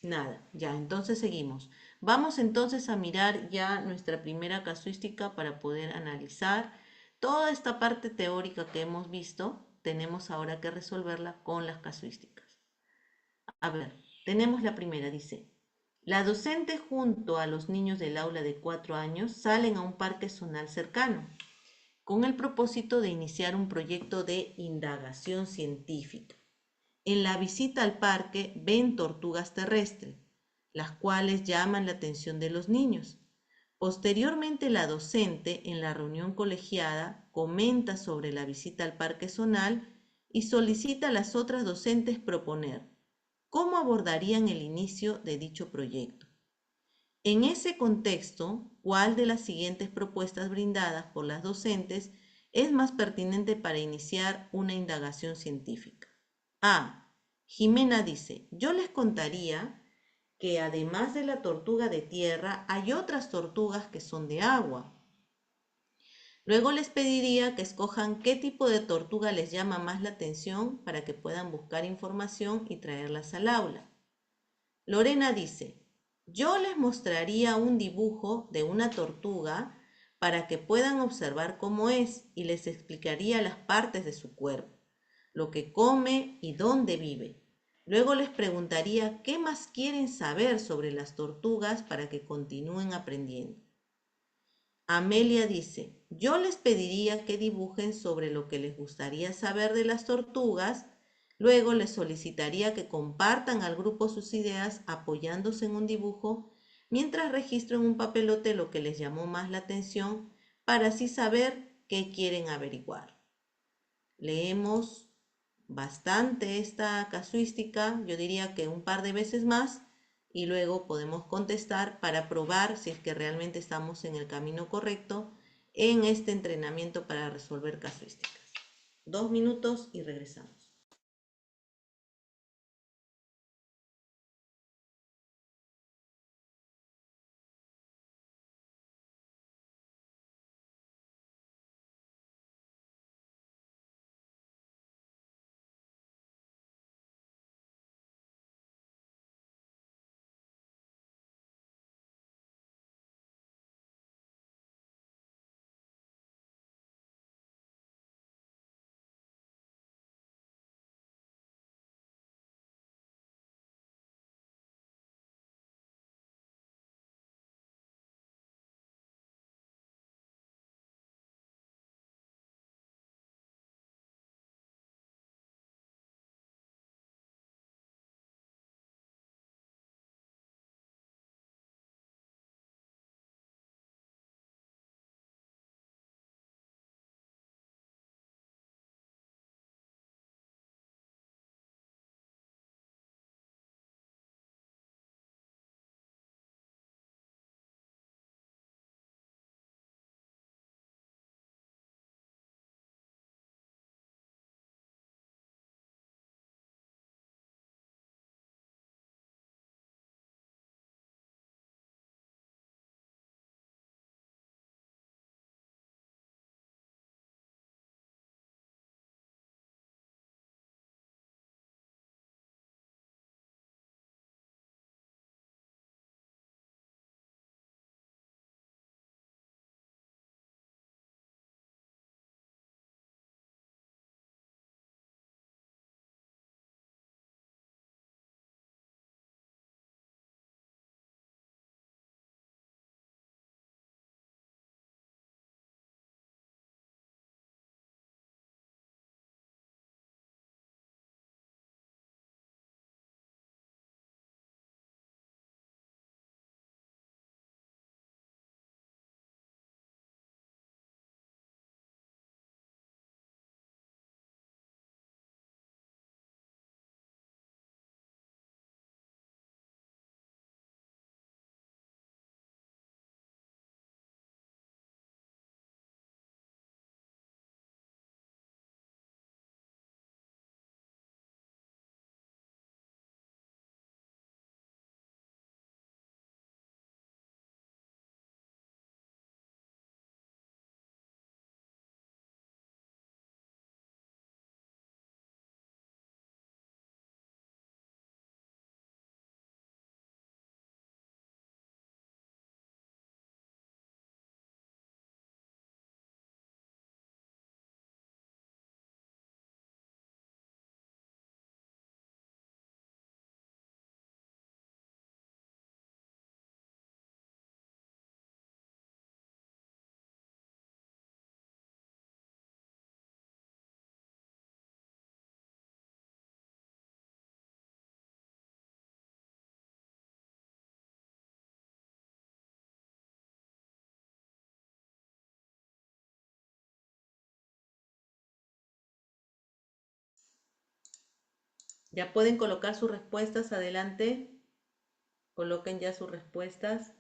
Nada, ya, entonces seguimos. Vamos entonces a mirar ya nuestra primera casuística para poder analizar toda esta parte teórica que hemos visto. Tenemos ahora que resolverla con las casuísticas. A ver, tenemos la primera, dice, la docente junto a los niños del aula de 4 años salen a un parque zonal cercano con el propósito de iniciar un proyecto de indagación científica. En la visita al parque ven tortugas terrestres, las cuales llaman la atención de los niños. Posteriormente, la docente en la reunión colegiada comenta sobre la visita al parque zonal y solicita a las otras docentes proponer cómo abordarían el inicio de dicho proyecto. En ese contexto, ¿cuál de las siguientes propuestas brindadas por las docentes es más pertinente para iniciar una indagación científica? A. Jimena dice, yo les contaría que además de la tortuga de tierra hay otras tortugas que son de agua. Luego les pediría que escojan qué tipo de tortuga les llama más la atención para que puedan buscar información y traerlas al aula. Lorena dice, yo les mostraría un dibujo de una tortuga para que puedan observar cómo es y les explicaría las partes de su cuerpo, lo que come y dónde vive. Luego les preguntaría qué más quieren saber sobre las tortugas para que continúen aprendiendo. Amelia dice, yo les pediría que dibujen sobre lo que les gustaría saber de las tortugas, luego les solicitaría que compartan al grupo sus ideas apoyándose en un dibujo, mientras registro en un papelote lo que les llamó más la atención para así saber qué quieren averiguar. Leemos bastante esta casuística, yo diría que un par de veces más, y luego podemos contestar para probar si es que realmente estamos en el camino correcto en este entrenamiento para resolver casuísticas. 2 minutos y regresamos. Ya pueden colocar sus respuestas adelante. Coloquen ya sus respuestas.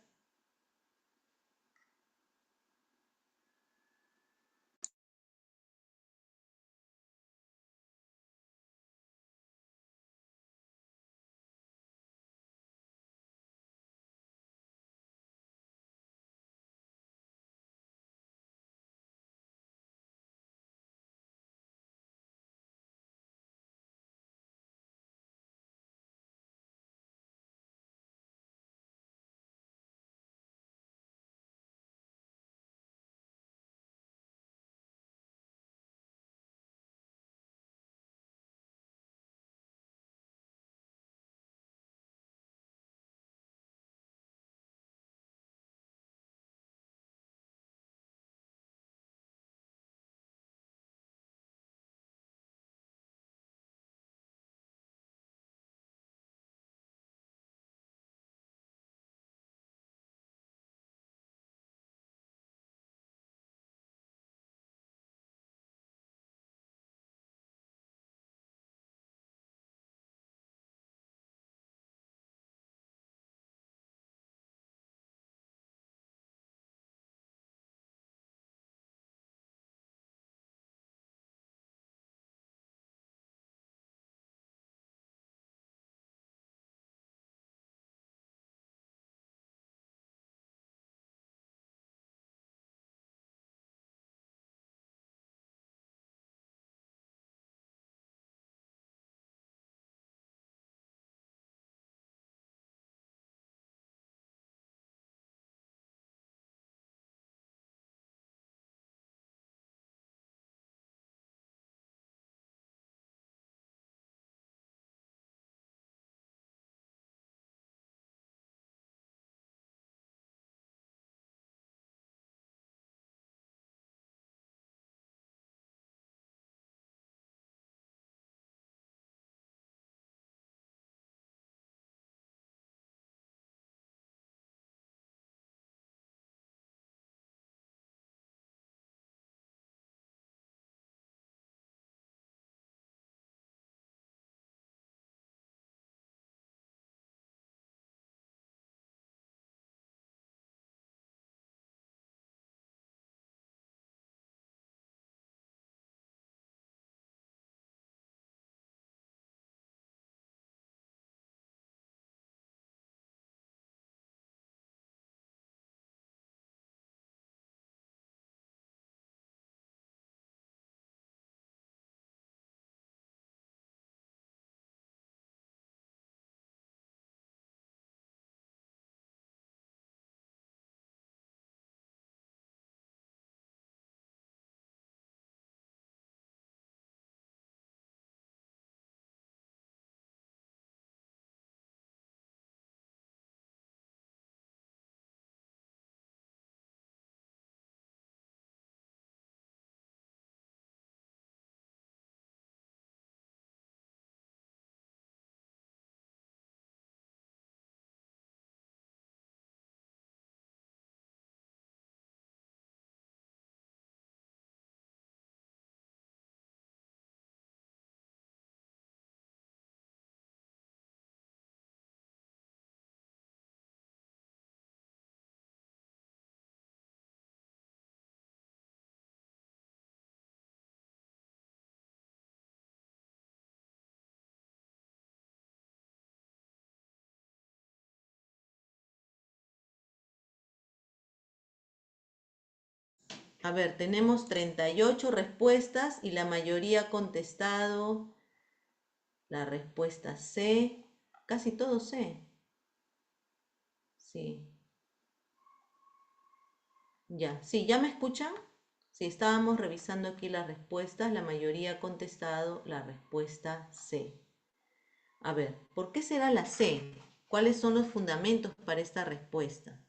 A ver, tenemos 38 respuestas y la mayoría ha contestado la respuesta C. Casi todo C. Sí. Ya, sí, ¿ya me escuchan? Sí, estábamos revisando aquí las respuestas, la mayoría ha contestado la respuesta C. A ver, ¿por qué será la C? ¿Cuáles son los fundamentos para esta respuesta?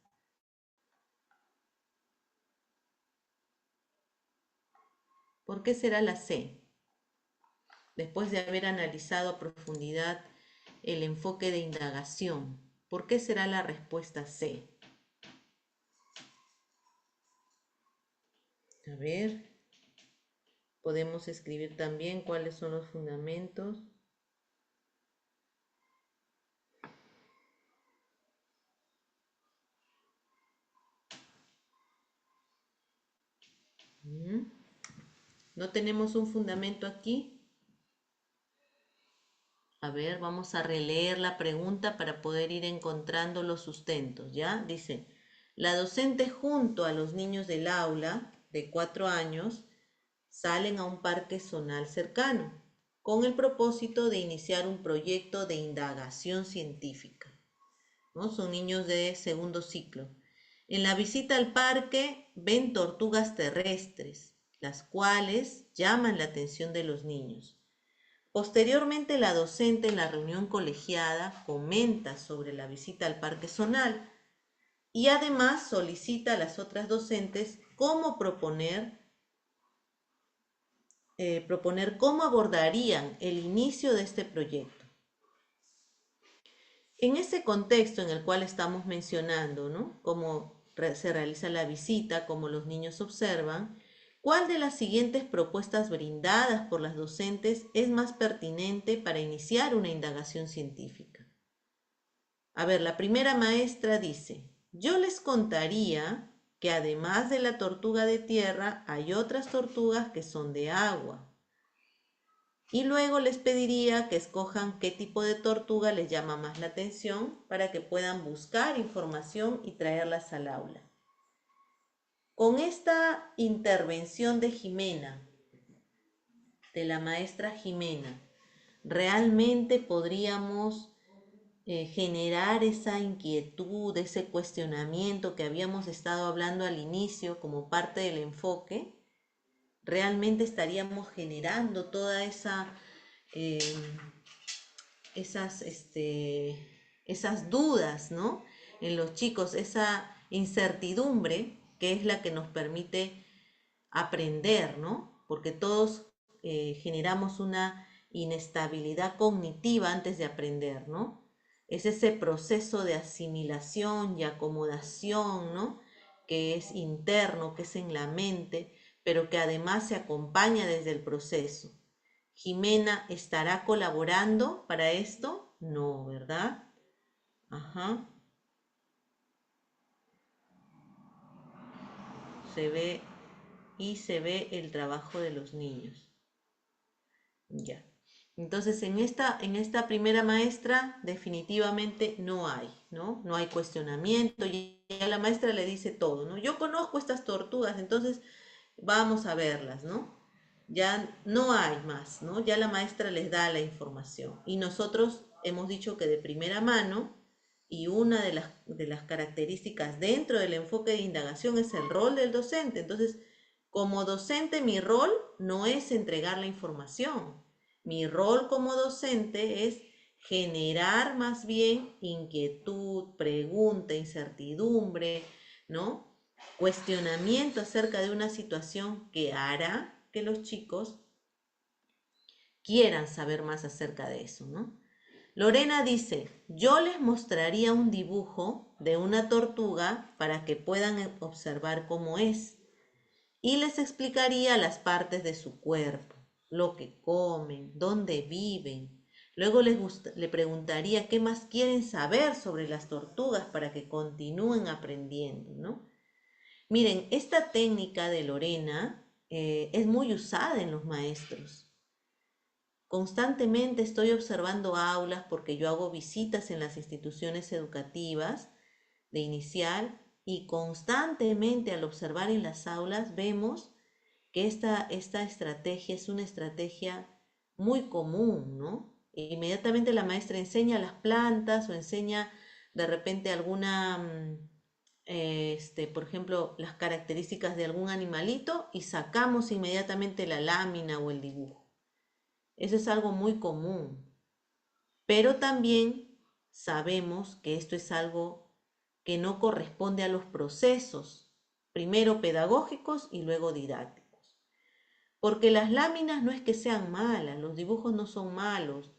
¿Por qué será la C? Después de haber analizado a profundidad el enfoque de indagación, ¿por qué será la respuesta C? A ver, podemos escribir también cuáles son los fundamentos. ¿No tenemos un fundamento aquí? A ver, vamos a releer la pregunta para poder ir encontrando los sustentos, ¿ya? Dice, la docente junto a los niños del aula de 4 años salen a un parque zonal cercano con el propósito de iniciar un proyecto de indagación científica, ¿no? Son niños de segundo ciclo. En la visita al parque ven tortugas terrestres, las cuales llaman la atención de los niños. Posteriormente, la docente en la reunión colegiada comenta sobre la visita al parque zonal y además solicita a las otras docentes proponer cómo abordarían el inicio de este proyecto. En ese contexto en el cual estamos mencionando, ¿no? Cómo se realiza la visita, cómo los niños observan, ¿cuál de las siguientes propuestas brindadas por las docentes es más pertinente para iniciar una indagación científica? A ver, la primera maestra dice, yo les contaría que además de la tortuga de tierra hay otras tortugas que son de agua. Y luego les pediría que escojan qué tipo de tortuga les llama más la atención para que puedan buscar información y traerlas al aula. Con esta intervención de Jimena, de la maestra Jimena, realmente podríamos generar esa inquietud, ese cuestionamiento que habíamos estado hablando al inicio como parte del enfoque. Realmente estaríamos generando toda eh, esas dudas, ¿no? En los chicos, esa incertidumbre que es la que nos permite aprender, ¿no? Porque todos generamos una inestabilidad cognitiva antes de aprender, ¿no? Es ese proceso de asimilación y acomodación, ¿no? Que es interno, que es en la mente, pero que además se acompaña desde el proceso. ¿Jimena estará colaborando para esto? No, ¿verdad? Ajá. Se ve y se ve el trabajo de los niños. Ya. Entonces, en esta primera maestra definitivamente no hay, ¿no? No hay cuestionamiento y a la maestra le dice todo, ¿no? Yo conozco estas tortugas, entonces vamos a verlas, ¿no? Ya no hay más, ¿no? Ya la maestra les da la información. Y nosotros hemos dicho que de primera mano, y una de las características dentro del enfoque de indagación es el rol del docente. Entonces, como docente, mi rol no es entregar la información. Mi rol como docente es generar más bien inquietud, pregunta, incertidumbre, ¿no? Cuestionamiento acerca de una situación que hará que los chicos quieran saber más acerca de eso, ¿no? Lorena dice, yo les mostraría un dibujo de una tortuga para que puedan observar cómo es y les explicaría las partes de su cuerpo, lo que comen, dónde viven. Luego le preguntaría qué más quieren saber sobre las tortugas para que continúen aprendiendo, ¿no? Miren, esta técnica de Lorena es muy usada en los maestros. Constantemente estoy observando aulas porque yo hago visitas en las instituciones educativas de inicial Y constantemente al observar en las aulas vemos que esta estrategia es una estrategia muy común, ¿no? Inmediatamente la maestra enseña las plantas o enseña de repente alguna, por ejemplo, las características de algún animalito y sacamos inmediatamente la lámina o el dibujo. Eso es algo muy común, pero también sabemos que esto es algo que no corresponde a los procesos, primero pedagógicos y luego didácticos. Porque las láminas no es que sean malas, los dibujos no son malos.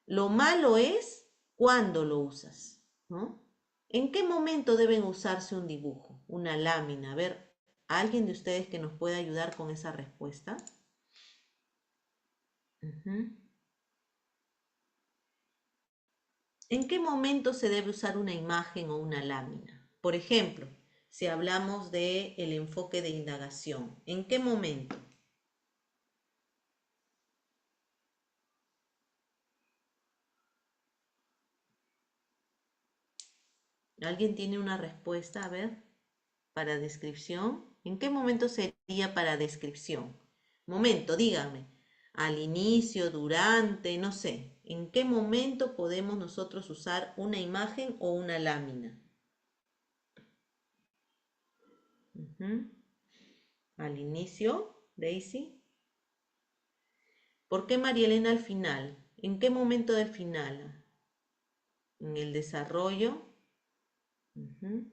Lo malo es cuando lo usas, ¿no? ¿En qué momento deben usarse un dibujo, una lámina? A ver, ¿alguien de ustedes que nos pueda ayudar con esa respuesta? Ujú. ¿En qué momento se debe usar una imagen o una lámina? Por ejemplo, si hablamos de el enfoque de indagación, ¿en qué momento? ¿Alguien tiene una respuesta? A ver, para descripción. ¿En qué momento sería para descripción? Momento, díganme. Al inicio, durante, no sé. ¿En qué momento podemos nosotros usar una imagen o una lámina? Ujú. Al inicio, Daisy. ¿Por qué María Elena al final? ¿En qué momento del final? ¿En el desarrollo? Ujú.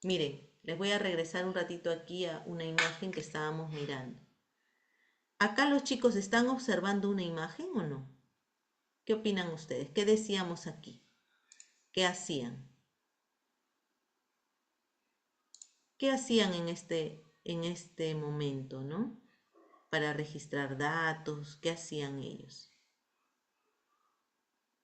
Miren, les voy a regresar un ratito aquí a una imagen que estábamos mirando. ¿Acá los chicos están observando una imagen o no? ¿Qué opinan ustedes? ¿Qué decíamos aquí? ¿Qué hacían? ¿Qué hacían en este momento, no? Para registrar datos, ¿qué hacían ellos?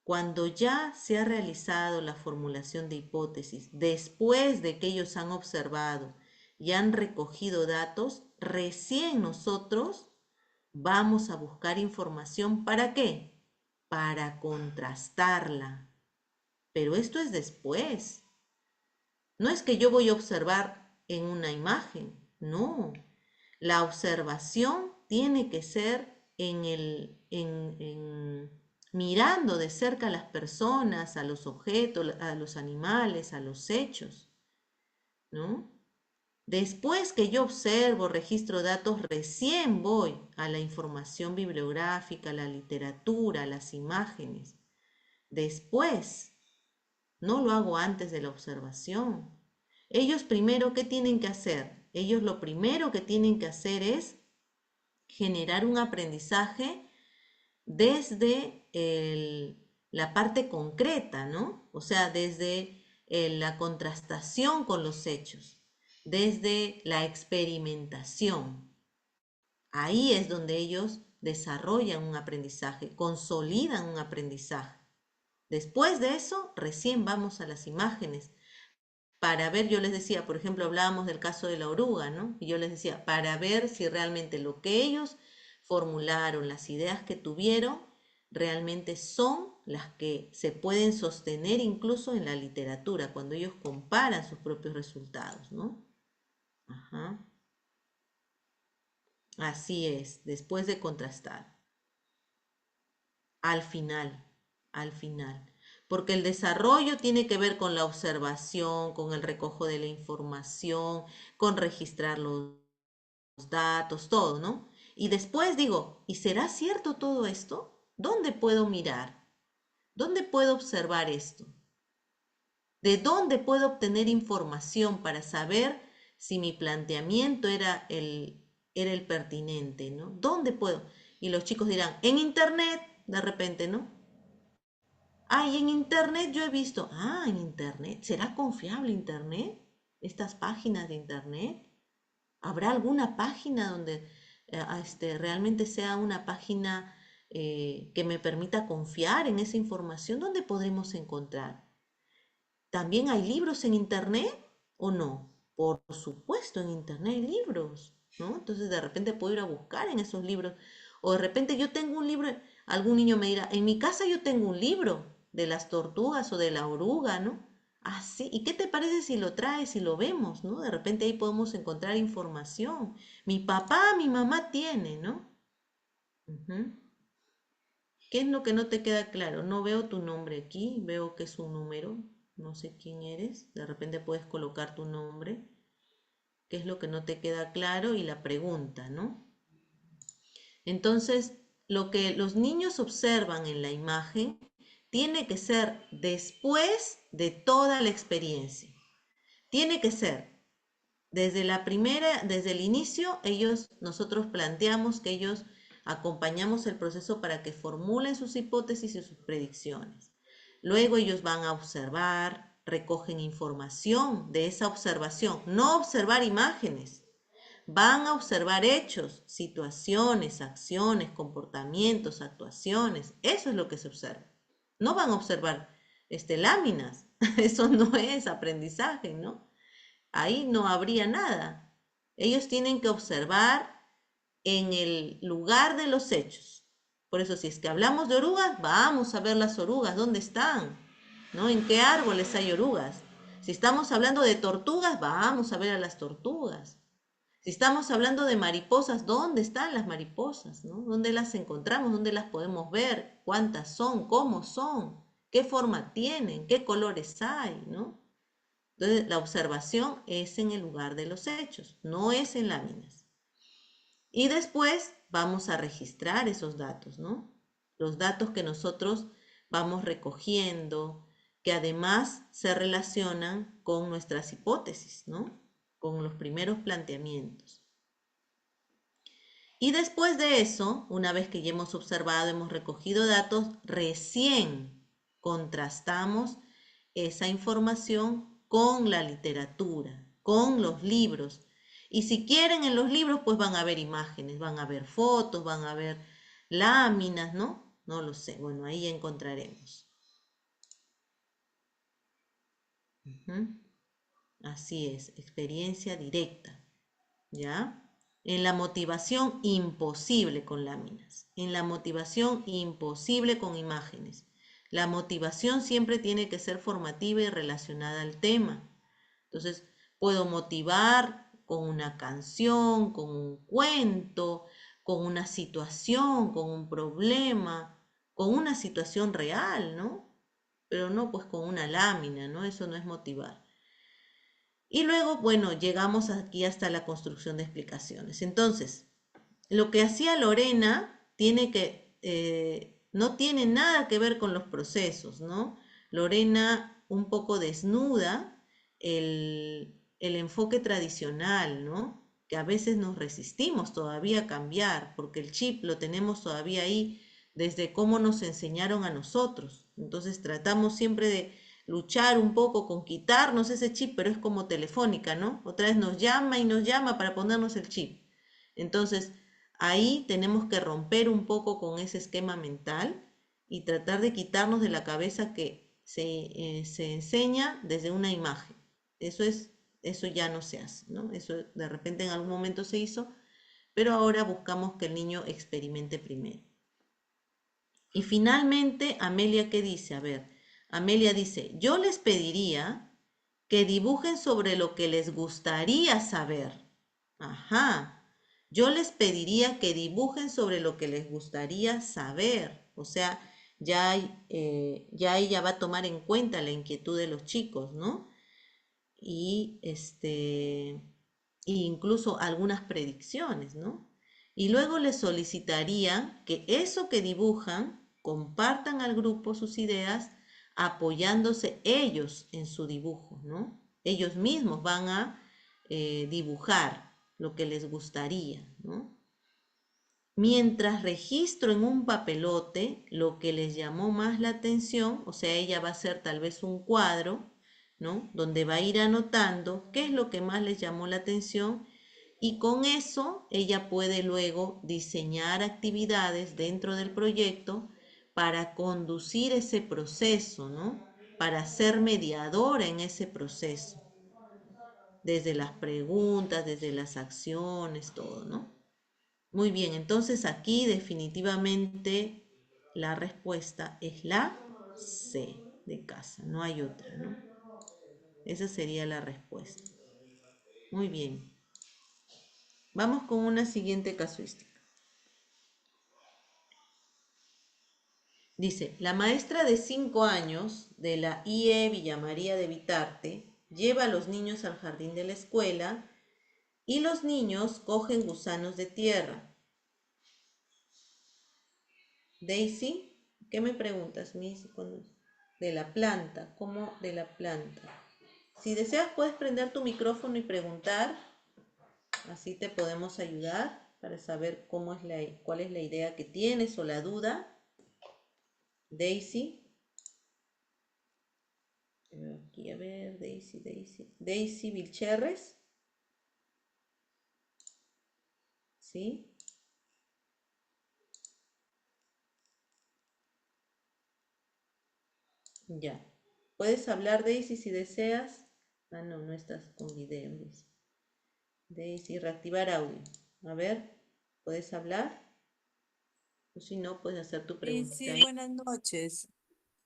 Cuando ya se ha realizado la formulación de hipótesis, después de que ellos han observado y han recogido datos, recién nosotros vamos a buscar información. ¿Para qué? Para contrastarla. Pero esto es después. No es que yo voy a observar en una imagen, no. La observación tiene que ser mirando de cerca a las personas, a los objetos, a los animales, a los hechos, ¿no? Después que yo observo, registro datos, recién voy a la información bibliográfica, a la literatura, a las imágenes. Después, no lo hago antes de la observación. Ellos primero, ¿qué tienen que hacer? Ellos lo primero que tienen que hacer es generar un aprendizaje desde la parte concreta, ¿no? O sea, desde la contrastación con los hechos, desde la experimentación. Ahí es donde ellos desarrollan un aprendizaje, consolidan un aprendizaje. Después de eso, recién vamos a las imágenes para ver, yo les decía, por ejemplo, hablábamos del caso de la oruga, ¿no? Y yo les decía, para ver si realmente lo que ellos formularon, las ideas que tuvieron, realmente son las que se pueden sostener incluso en la literatura, cuando ellos comparan sus propios resultados, ¿no? Ajá. Así es, después de contrastar. Al final, al final. Porque el desarrollo tiene que ver con la observación, con el recojo de la información, con registrar los datos, todo, ¿no? Y después digo, ¿y será cierto todo esto? ¿Dónde puedo mirar? ¿Dónde puedo observar esto? ¿De dónde puedo obtener información para saber si mi planteamiento era el pertinente, ¿no? ¿Dónde puedo? Y los chicos dirán, en internet, de repente, ¿no? Ay, en internet yo he visto, en internet, ¿será confiable internet? Estas páginas de internet. ¿Habrá alguna página donde realmente sea una página que me permita confiar en esa información? ¿Dónde podremos encontrar? ¿También hay libros en internet o no? Por supuesto, en internet hay libros, ¿no? Entonces de repente puedo ir a buscar en esos libros. O de repente yo tengo un libro, algún niño me dirá, en mi casa yo tengo un libro de las tortugas o de la oruga, ¿no? Ah, sí. ¿Y qué te parece si lo traes y lo vemos, ¿no? De repente ahí podemos encontrar información. Mi papá, mi mamá tiene, ¿no? Ujú. ¿Qué es lo que no te queda claro? No veo tu nombre aquí, veo que es un número, no sé quién eres. De repente puedes colocar tu nombre. ¿Qué es lo que no te queda claro? Y la pregunta, ¿no? Entonces, lo que los niños observan en la imagen tiene que ser después de toda la experiencia. Tiene que ser desde la primera, desde el inicio, nosotros planteamos que ellos acompañamos el proceso para que formulen sus hipótesis y sus predicciones. Luego ellos van a observar, recogen información de esa observación, no observar imágenes, van a observar hechos, situaciones, acciones, comportamientos, actuaciones. Eso es lo que se observa. No van a observar láminas. Eso no es aprendizaje, ¿no? Ahí no habría nada. Ellos tienen que observar en el lugar de los hechos. Por eso, si es que hablamos de orugas, vamos a ver las orugas, ¿dónde están? ¿No? ¿En qué árboles hay orugas? Si estamos hablando de tortugas, vamos a ver a las tortugas. Si estamos hablando de mariposas, ¿dónde están las mariposas? ¿No? ¿Dónde las encontramos? ¿Dónde las podemos ver? ¿Cuántas son? ¿Cómo son? ¿Qué forma tienen? ¿Qué colores hay? ¿No? Entonces, la observación es en el lugar de los hechos, no es en láminas. Y después vamos a registrar esos datos, ¿no? Los datos que nosotros vamos recogiendo, que además se relacionan con nuestras hipótesis, ¿no? Con los primeros planteamientos. Y después de eso, una vez que ya hemos observado, hemos recogido datos, recién contrastamos esa información con la literatura, con los libros. Y si quieren en los libros, pues van a ver imágenes, van a ver fotos, van a ver láminas, ¿no? No lo sé. Bueno, ahí encontraremos. Ujú. Así es, experiencia directa. ¿Ya? En la motivación imposible con láminas, en la motivación imposible con imágenes. La motivación siempre tiene que ser formativa y relacionada al tema. Entonces, puedo motivar con una canción, con un cuento, con una situación, con un problema, con una situación real, ¿no? Pero no pues con una lámina, ¿no? Eso no es motivar. Y luego, bueno, llegamos aquí hasta la construcción de explicaciones. Entonces, lo que hacía Lorena no tiene nada que ver con los procesos, ¿no? Lorena un poco desnuda el enfoque tradicional, ¿no? Que a veces nos resistimos todavía a cambiar, porque el chip lo tenemos todavía ahí desde cómo nos enseñaron a nosotros. Entonces tratamos siempre de luchar un poco con quitarnos ese chip, pero es como Telefónica, ¿no? Otra vez nos llama y nos llama para ponernos el chip. Entonces, ahí tenemos que romper un poco con ese esquema mental y tratar de quitarnos de la cabeza que se enseña desde una imagen. Eso es, eso ya no se hace, ¿no? Eso de repente en algún momento se hizo, pero ahora buscamos que el niño experimente primero. Y finalmente, Amelia, ¿qué dice? A ver, Amelia dice, yo les pediría que dibujen sobre lo que les gustaría saber. Ajá, yo les pediría que dibujen sobre lo que les gustaría saber. O sea, ya ella va a tomar en cuenta la inquietud de los chicos, ¿no? Y e incluso algunas predicciones, ¿no? Y luego les solicitaría que eso que dibujan compartan al grupo sus ideas apoyándose ellos en su dibujo, ¿no? Ellos mismos van a dibujar lo que les gustaría, ¿no? Mientras registro en un papelote lo que les llamó más la atención, o sea, ella va a hacer tal vez un cuadro, ¿no? Donde va a ir anotando qué es lo que más les llamó la atención y con eso ella puede luego diseñar actividades dentro del proyecto para conducir ese proceso, ¿no? Para ser mediadora en ese proceso, desde las preguntas, desde las acciones, todo, ¿no? Muy bien, entonces aquí definitivamente la respuesta es la C de casa, no hay otra, ¿no? Esa sería la respuesta. Muy bien. Vamos con una siguiente casuística. Dice, la maestra de 5 años de la IE Villa María de Vitarte lleva a los niños al jardín de la escuela y los niños cogen gusanos de tierra. Daisy, ¿qué me preguntas, Miss? De la planta, ¿cómo de la planta? Si deseas puedes prender tu micrófono y preguntar, así te podemos ayudar para saber cuál es la idea que tienes o la duda. Daisy, aquí a ver, Daisy Vilcherres, ¿sí? Ya. Puedes hablar, Daisy, si deseas. Ah, no, no estás con video, dice. Daisy, reactivar audio. A ver, ¿puedes hablar? O si no, puedes hacer tu Sí, preguntita sí, ahí. buenas noches.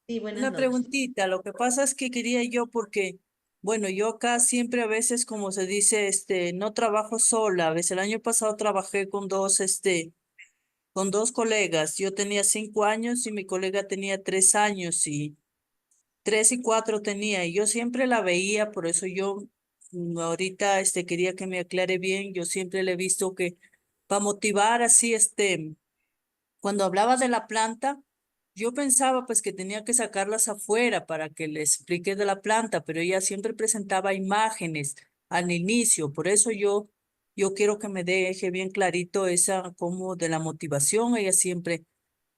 Sí, buenas Una noches. preguntita, lo que pasa es que quería yo porque, bueno, yo acá siempre a veces, como se dice, no trabajo sola. A veces el año pasado trabajé con dos colegas. Yo tenía 5 años y mi colega tenía 3 años y 3 y 4 tenía. Y yo siempre la veía, por eso yo ahorita quería que me aclare bien. Yo siempre le he visto que para motivar así, cuando hablaba de la planta, yo pensaba pues que tenía que sacarlas afuera para que le explique de la planta, pero ella siempre presentaba imágenes al inicio, por eso yo quiero que me deje bien clarito esa como de la motivación, ella siempre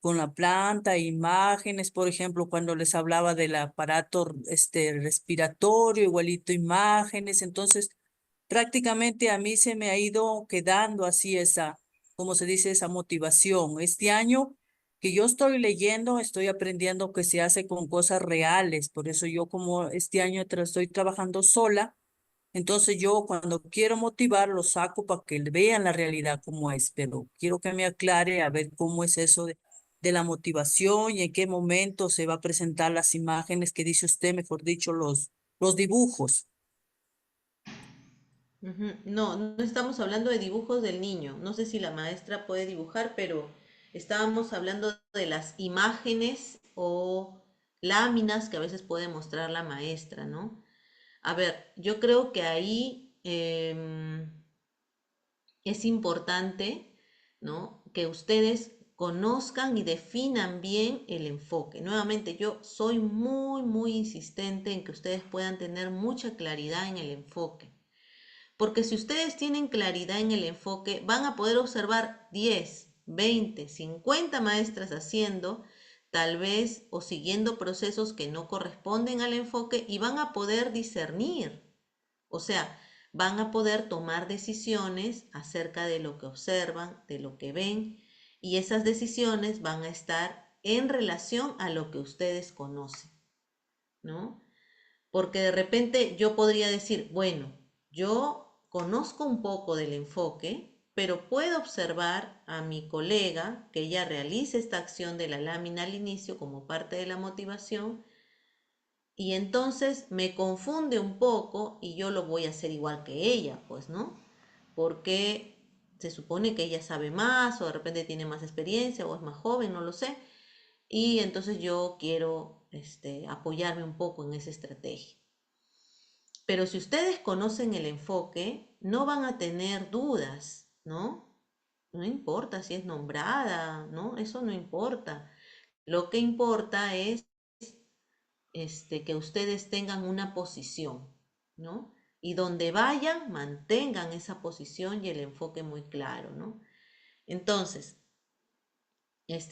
con la planta, imágenes, por ejemplo, cuando les hablaba del aparato respiratorio, igualito imágenes, entonces prácticamente a mí se me ha ido quedando así esa, como se dice, esa motivación. Este año que yo estoy leyendo, estoy aprendiendo que se hace con cosas reales, por eso yo como este año estoy trabajando sola, entonces yo cuando quiero motivar lo saco para que vean la realidad como es, pero quiero que me aclare a ver cómo es eso de la motivación y en qué momento se va a presentar las imágenes que dice usted, mejor dicho, los dibujos. Ujú. No, no estamos hablando de dibujos del niño. No sé si la maestra puede dibujar, pero estábamos hablando de las imágenes o láminas que a veces puede mostrar la maestra, ¿no? A ver, yo creo que ahí es importante, ¿no? Que ustedes conozcan y definan bien el enfoque. Nuevamente, yo soy muy insistente en que ustedes puedan tener mucha claridad en el enfoque. Porque si ustedes tienen claridad en el enfoque, van a poder observar 10, 20, 50 maestras haciendo, tal vez, o siguiendo procesos que no corresponden al enfoque y van a poder discernir. O sea, van a poder tomar decisiones acerca de lo que observan, de lo que ven, y esas decisiones van a estar en relación a lo que ustedes conocen, ¿no? Porque de repente yo podría decir, bueno, yo conozco un poco del enfoque, pero puedo observar a mi colega que ella realice esta acción de la lámina al inicio como parte de la motivación y entonces me confunde un poco y yo lo voy a hacer igual que ella, pues, ¿no? Porque se supone que ella sabe más o de repente tiene más experiencia o es más joven, no lo sé. Y entonces yo quiero apoyarme un poco en esa estrategia. Pero si ustedes conocen el enfoque, no van a tener dudas, ¿no? No importa si es nombrada, ¿no? Eso no importa. Lo que importa es que ustedes tengan una posición, ¿no? Y donde vayan, mantengan esa posición y el enfoque muy claro, ¿no? Entonces,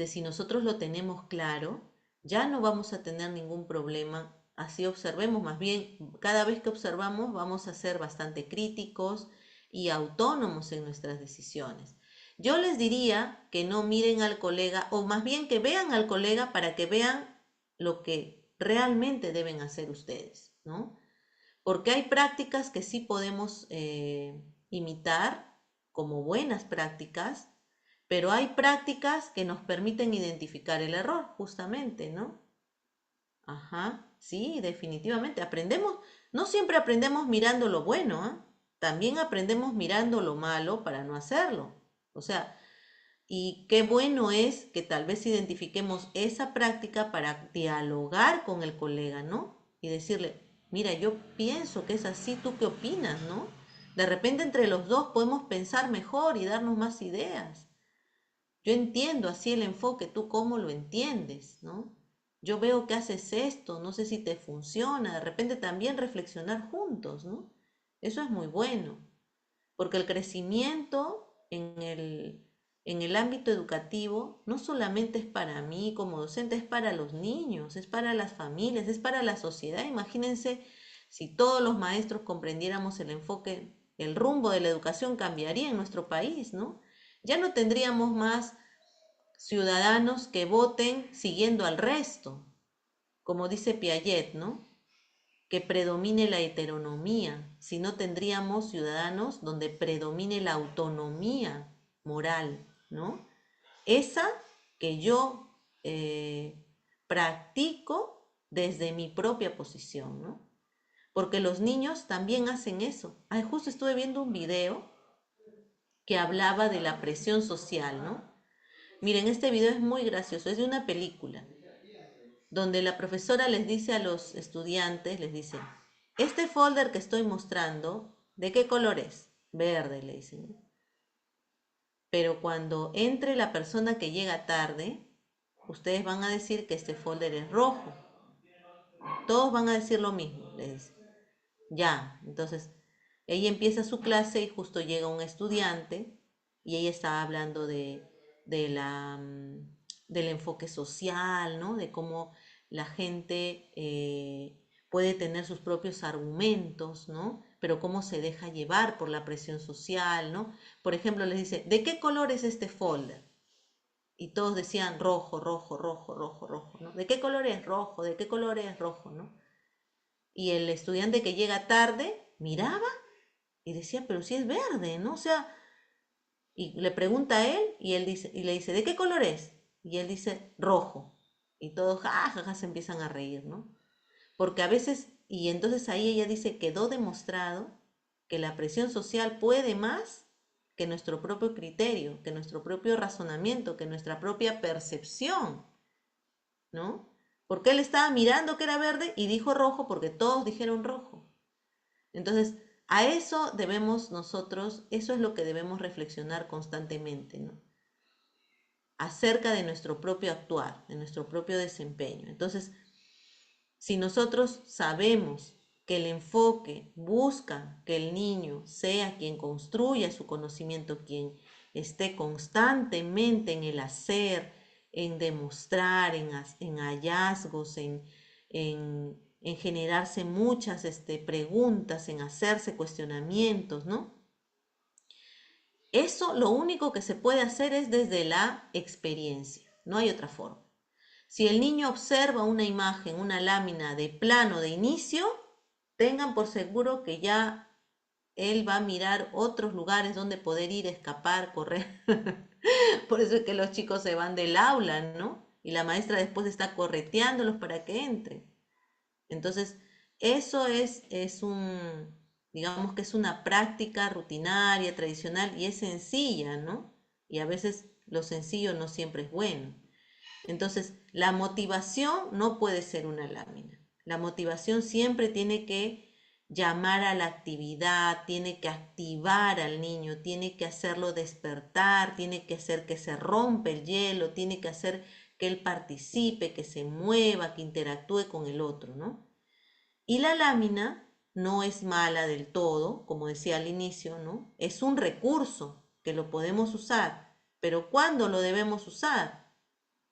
si nosotros lo tenemos claro, ya no vamos a tener ningún problema. Así observemos, más bien, cada vez que observamos vamos a ser bastante críticos y autónomos en nuestras decisiones. Yo les diría que no miren al colega, o más bien que vean al colega para que vean lo que realmente deben hacer ustedes, ¿no? Porque hay prácticas que sí podemos imitar como buenas prácticas, pero hay prácticas que nos permiten identificar el error, justamente, ¿no? Ajá, sí, definitivamente. Aprendemos, no siempre aprendemos mirando lo bueno, ¿ah? También aprendemos mirando lo malo para no hacerlo. O sea, y qué bueno es que tal vez identifiquemos esa práctica para dialogar con el colega, ¿no? Y decirle, mira, yo pienso que es así, ¿tú qué opinas, no? De repente entre los dos podemos pensar mejor y darnos más ideas. Yo entiendo así el enfoque, tú cómo lo entiendes, ¿no? Yo veo que haces esto, no sé si te funciona, de repente también reflexionar juntos, ¿no? Eso es muy bueno, porque el crecimiento en el ámbito educativo no solamente es para mí como docente, es para los niños, es para las familias, es para la sociedad. Imagínense si todos los maestros comprendiéramos el enfoque, el rumbo de la educación cambiaría en nuestro país, ¿no? Ya no tendríamos más ciudadanos que voten siguiendo al resto, como dice Piaget, ¿no? Que predomine la heteronomía, si no tendríamos ciudadanos donde predomine la autonomía moral, ¿no? Esa que yo practico desde mi propia posición, ¿no? Porque los niños también hacen eso. Ay, justo estuve viendo un video que hablaba de la presión social, ¿no? Miren, este video es muy gracioso, es de una película, donde la profesora les dice a los estudiantes, les dice, este folder que estoy mostrando, ¿de qué color es? Verde, le dicen. Pero cuando entre la persona que llega tarde, ustedes van a decir que este folder es rojo. Todos van a decir lo mismo, le dice. Ya, entonces ella empieza su clase y justo llega un estudiante y ella está hablando de la, del enfoque social, ¿no? De cómo la gente puede tener sus propios argumentos, ¿no? Pero cómo se deja llevar por la presión social, ¿no? Por ejemplo, les dice, ¿de qué color es este folder? Y todos decían rojo, rojo, rojo, rojo, rojo, ¿no? ¿De qué color es rojo? ¿De qué color es rojo, no? Y el estudiante que llega tarde miraba y decía, pero si es verde, ¿no? O sea, y le pregunta a él y él dice, y le dice, ¿de qué color es? Y él dice, rojo. Y todos, jajaja, se empiezan a reír, ¿no? Porque a veces, y entonces ahí ella dice, quedó demostrado que la presión social puede más que nuestro propio criterio, que nuestro propio razonamiento, que nuestra propia percepción, ¿no? Porque él estaba mirando que era verde y dijo rojo porque todos dijeron rojo. Entonces, a eso debemos nosotros, eso es lo que debemos reflexionar constantemente, ¿no? Acerca de nuestro propio actuar, de nuestro propio desempeño. Entonces, si nosotros sabemos que el enfoque busca que el niño sea quien construya su conocimiento, quien esté constantemente en el hacer, en demostrar, en hallazgos, en generarse muchas preguntas, en hacerse cuestionamientos, ¿no? Eso lo único que se puede hacer es desde la experiencia, no hay otra forma. Si el niño observa una imagen, una lámina de plano de inicio, tengan por seguro que ya él va a mirar otros lugares donde poder ir, escapar, correr. Por eso es que los chicos se van del aula, ¿no? Y la maestra después está correteándolos para que entren. Entonces, eso es digamos que es una práctica rutinaria, tradicional y es sencilla, ¿no? Y a veces lo sencillo no siempre es bueno. Entonces, la motivación no puede ser una lámina. La motivación siempre tiene que llamar a la actividad, tiene que activar al niño, tiene que hacerlo despertar, tiene que hacer que se rompa el hielo, tiene que hacer que él participe, que se mueva, que interactúe con el otro, ¿no? Y la lámina no es mala del todo, como decía al inicio, ¿no? Es un recurso que lo podemos usar, pero ¿cuándo lo debemos usar?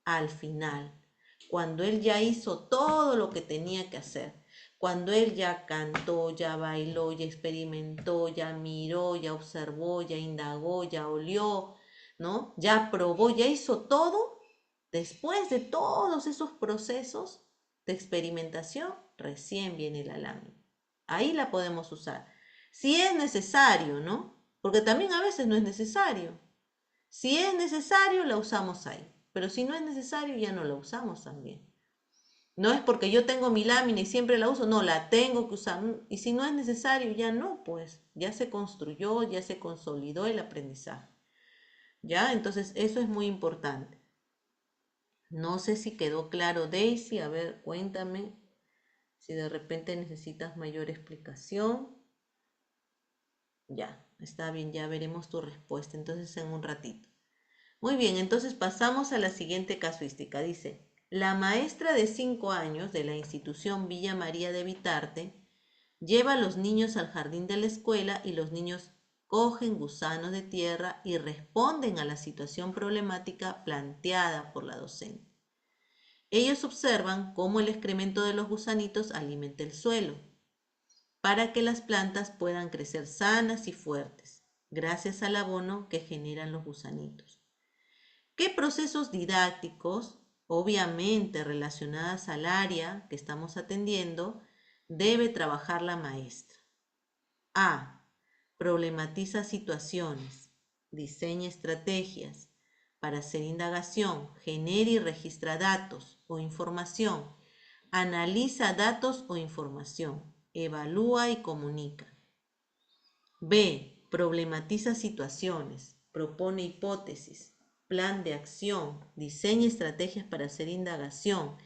Al final, cuando él ya hizo todo lo que tenía que hacer, cuando él ya cantó, ya bailó, ya experimentó, ya miró, ya observó, ya indagó, ya olió, ¿no? Ya probó, ya hizo todo, después de todos esos procesos de experimentación, recién viene la lámina. Ahí la podemos usar. Si es necesario, ¿no? Porque también a veces no es necesario. Si es necesario, la usamos ahí. Pero si no es necesario, ya no la usamos también. No es porque yo tengo mi lámina y siempre la uso, no, la tengo que usar. Y si no es necesario, ya no, pues ya se construyó, ya se consolidó el aprendizaje. ¿Ya? Entonces, eso es muy importante. No sé si quedó claro, Daisy. A ver, cuéntame si de repente necesitas mayor explicación. Ya, está bien, ya veremos tu respuesta entonces en un ratito. Muy bien, entonces pasamos a la siguiente casuística. Dice, la maestra de 5 años de la institución Villa María de Vitarte lleva a los niños al jardín de la escuela y los niños cogen gusanos de tierra y responden a la situación problemática planteada por la docente. Ellos observan cómo el excremento de los gusanitos alimenta el suelo para que las plantas puedan crecer sanas y fuertes, gracias al abono que generan los gusanitos. ¿Qué procesos didácticos, obviamente relacionadas al área que estamos atendiendo, debe trabajar la maestra? A. Problematiza situaciones, diseña estrategias para hacer indagación, genera y registra datos o información, analiza datos o información, evalúa y comunica. B. Problematiza situaciones, propone hipótesis, plan de acción, diseña estrategias para hacer indagación,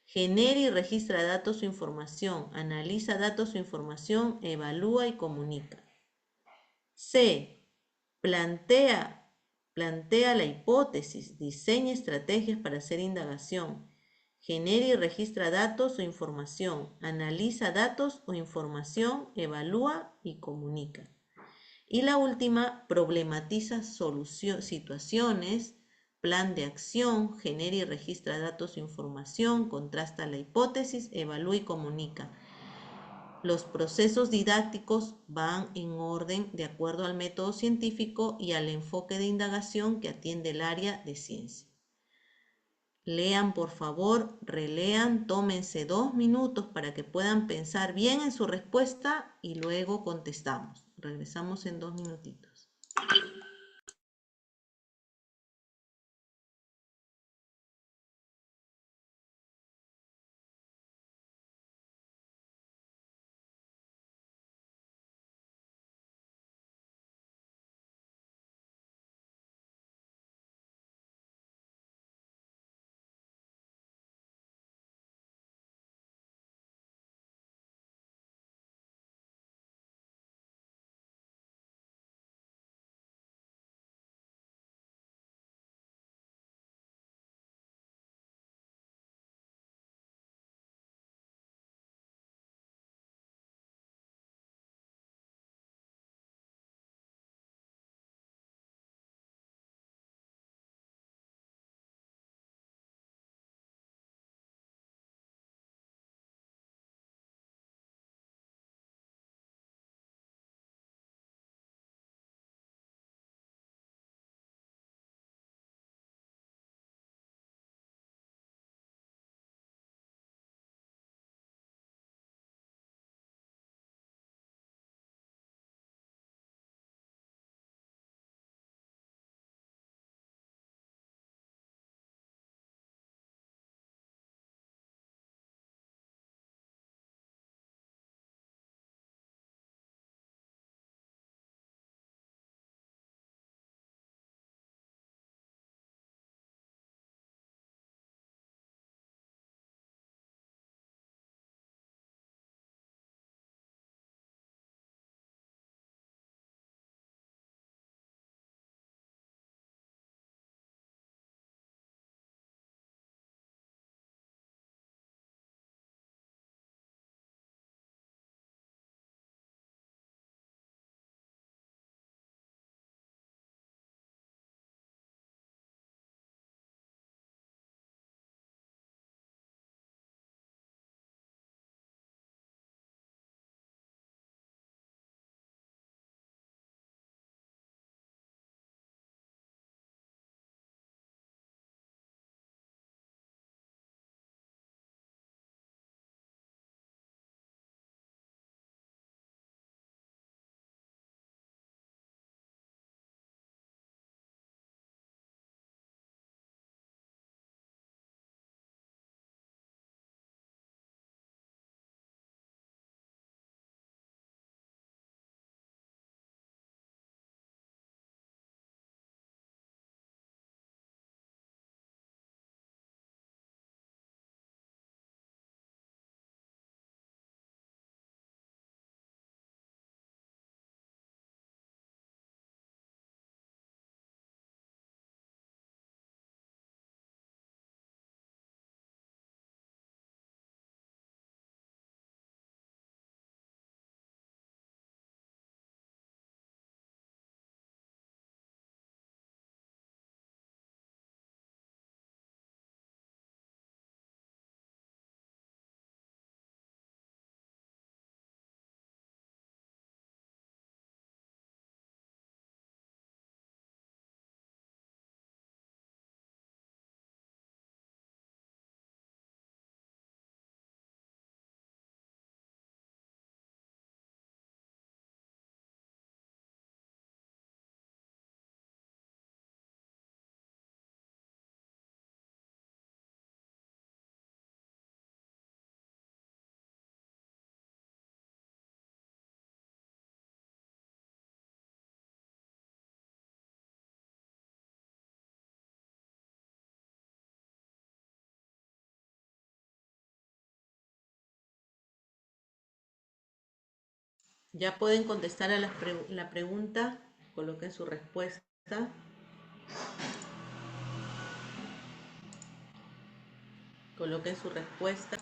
genera y registra datos o información, analiza datos o información, evalúa y comunica. C. Plantea la hipótesis, diseña estrategias para hacer indagación, genera y registra datos o información, analiza datos o información, evalúa y comunica. Y la última, problematiza situaciones, plan de acción, genera y registra datos o información, contrasta la hipótesis, evalúa y comunica. Los procesos didácticos van en orden de acuerdo al método científico y al enfoque de indagación que atiende el área de ciencia. Lean, por favor, relean, tómense 2 minutos para que puedan pensar bien en su respuesta y luego contestamos. Regresamos en 2 minutitos. Ya pueden contestar a la pregunta, coloquen su respuesta. Coloquen su respuesta.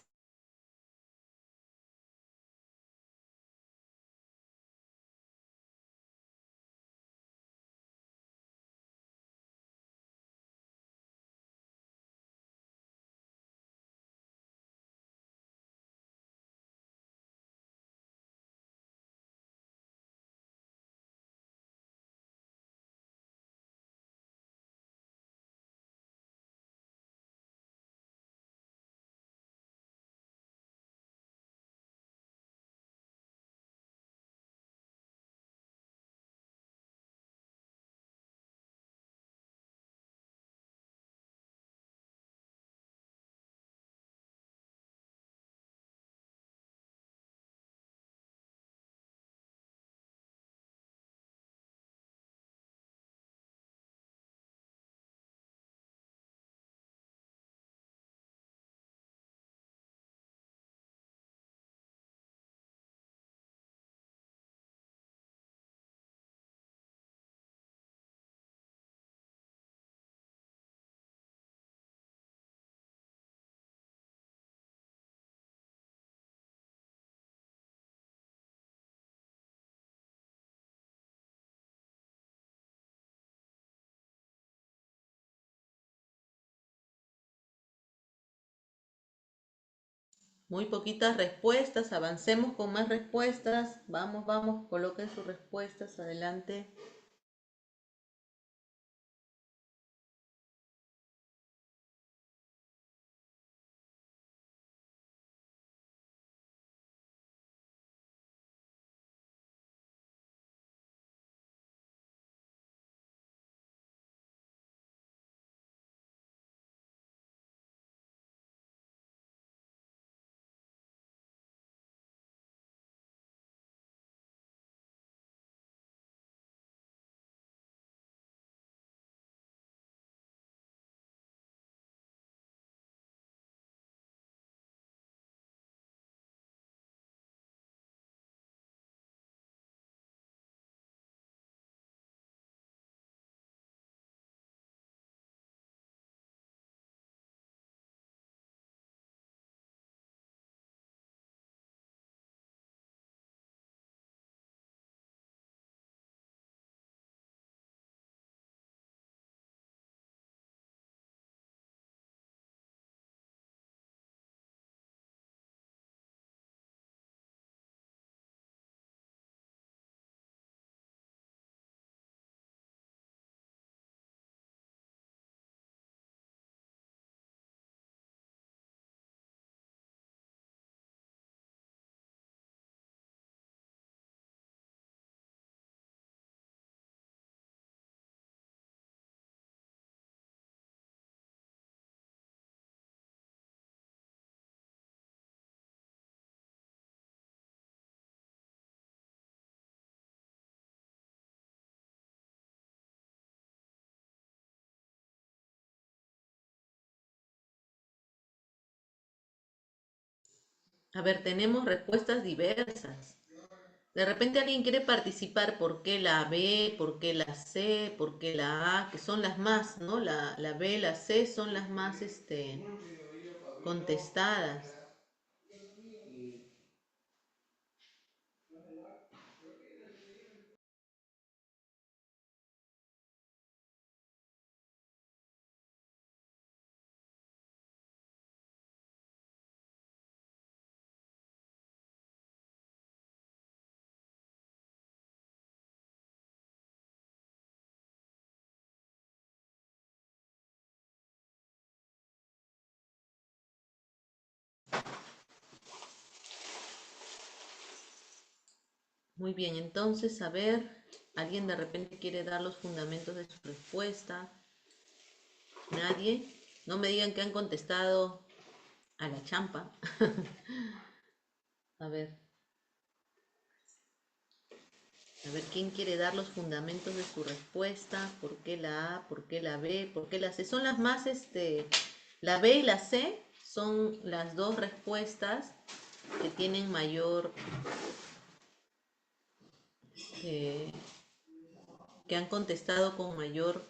Muy poquitas respuestas, avancemos con más respuestas. Vamos, vamos, coloquen sus respuestas, adelante. A ver, tenemos respuestas diversas. De repente alguien quiere participar, ¿por qué la B? ¿Por qué la C? ¿Por qué la A? Que son las más, ¿no? La B, la C son las más contestadas. Muy bien, entonces, a ver, alguien de repente quiere dar los fundamentos de su respuesta. Nadie. No me digan que han contestado a la champa. A ver, ¿quién quiere dar los fundamentos de su respuesta? ¿Por qué la A? ¿Por qué la B? ¿Por qué la C? Son las más, la B y la C son las dos respuestas que tienen mayor eh, que han contestado con mayor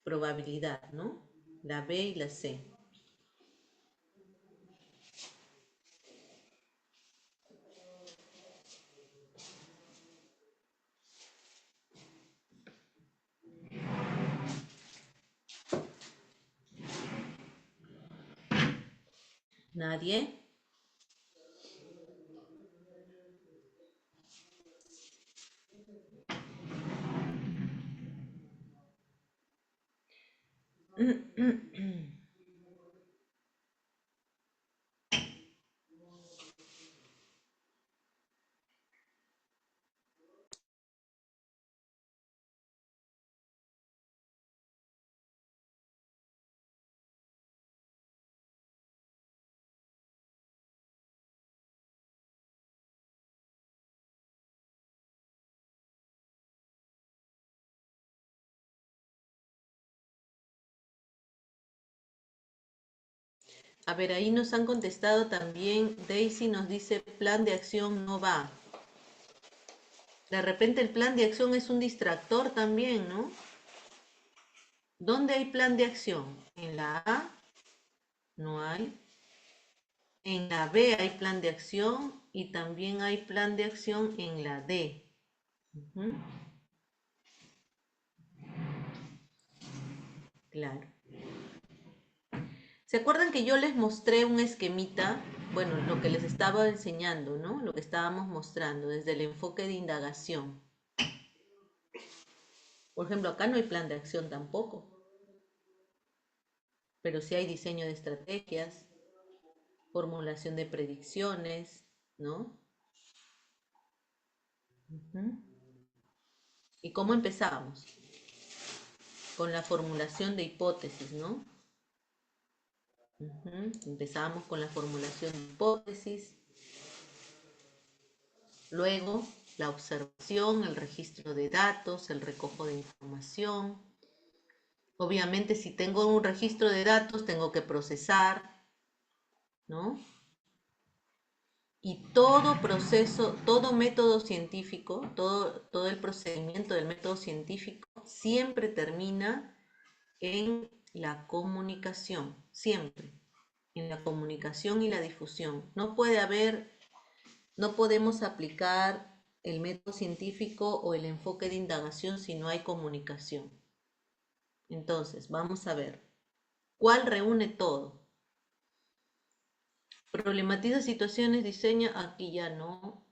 probabilidad, ¿no? La B y la C. ¿Nadie? A ver, ahí nos han contestado también. Daisy nos dice plan de acción no va. De repente el plan de acción es un distractor también, ¿no? ¿Dónde hay plan de acción? En la A no hay. En la B hay plan de acción y también hay plan de acción en la D. Ujú. Claro. ¿Se acuerdan que yo les mostré un esquemita? Bueno, lo que les estaba enseñando, ¿no? Lo que estábamos mostrando desde el enfoque de indagación. Por ejemplo, acá no hay plan de acción tampoco, pero sí hay diseño de estrategias, formulación de predicciones, ¿no? Ujú. ¿Y cómo empezamos? Con la formulación de hipótesis, ¿no? Ujú. Empezamos con la formulación de hipótesis, luego la observación, el registro de datos, el recojo de información. Obviamente, si tengo un registro de datos, tengo que procesar, ¿no? Y todo proceso, todo método científico, todo el procedimiento del método científico siempre termina en la comunicación, siempre, en la comunicación y la difusión. No podemos aplicar el método científico o el enfoque de indagación si no hay comunicación. Entonces, vamos a ver, ¿cuál reúne todo? Problematiza situaciones, diseña, aquí ya no.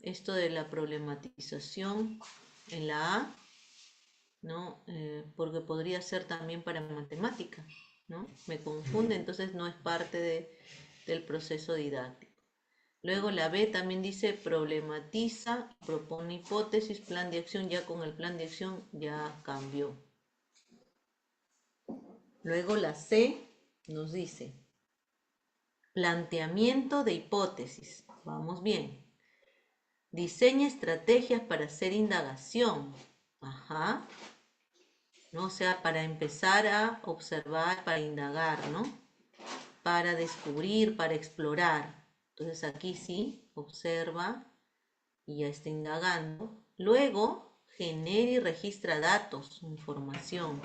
Esto de la problematización en la A, ¿no? Porque podría ser también para matemática, ¿no? Me confunde, entonces no es parte del proceso didáctico. Luego la B también dice problematiza, propone hipótesis, plan de acción, ya con el plan de acción ya cambió. Luego la C nos dice planteamiento de hipótesis, vamos bien. Diseña estrategias para hacer indagación, ajá, ¿no? O sea, para empezar a observar, para indagar, ¿no? Para descubrir, para explorar. Entonces aquí sí, observa y ya está indagando. Luego, genera y registra datos, información.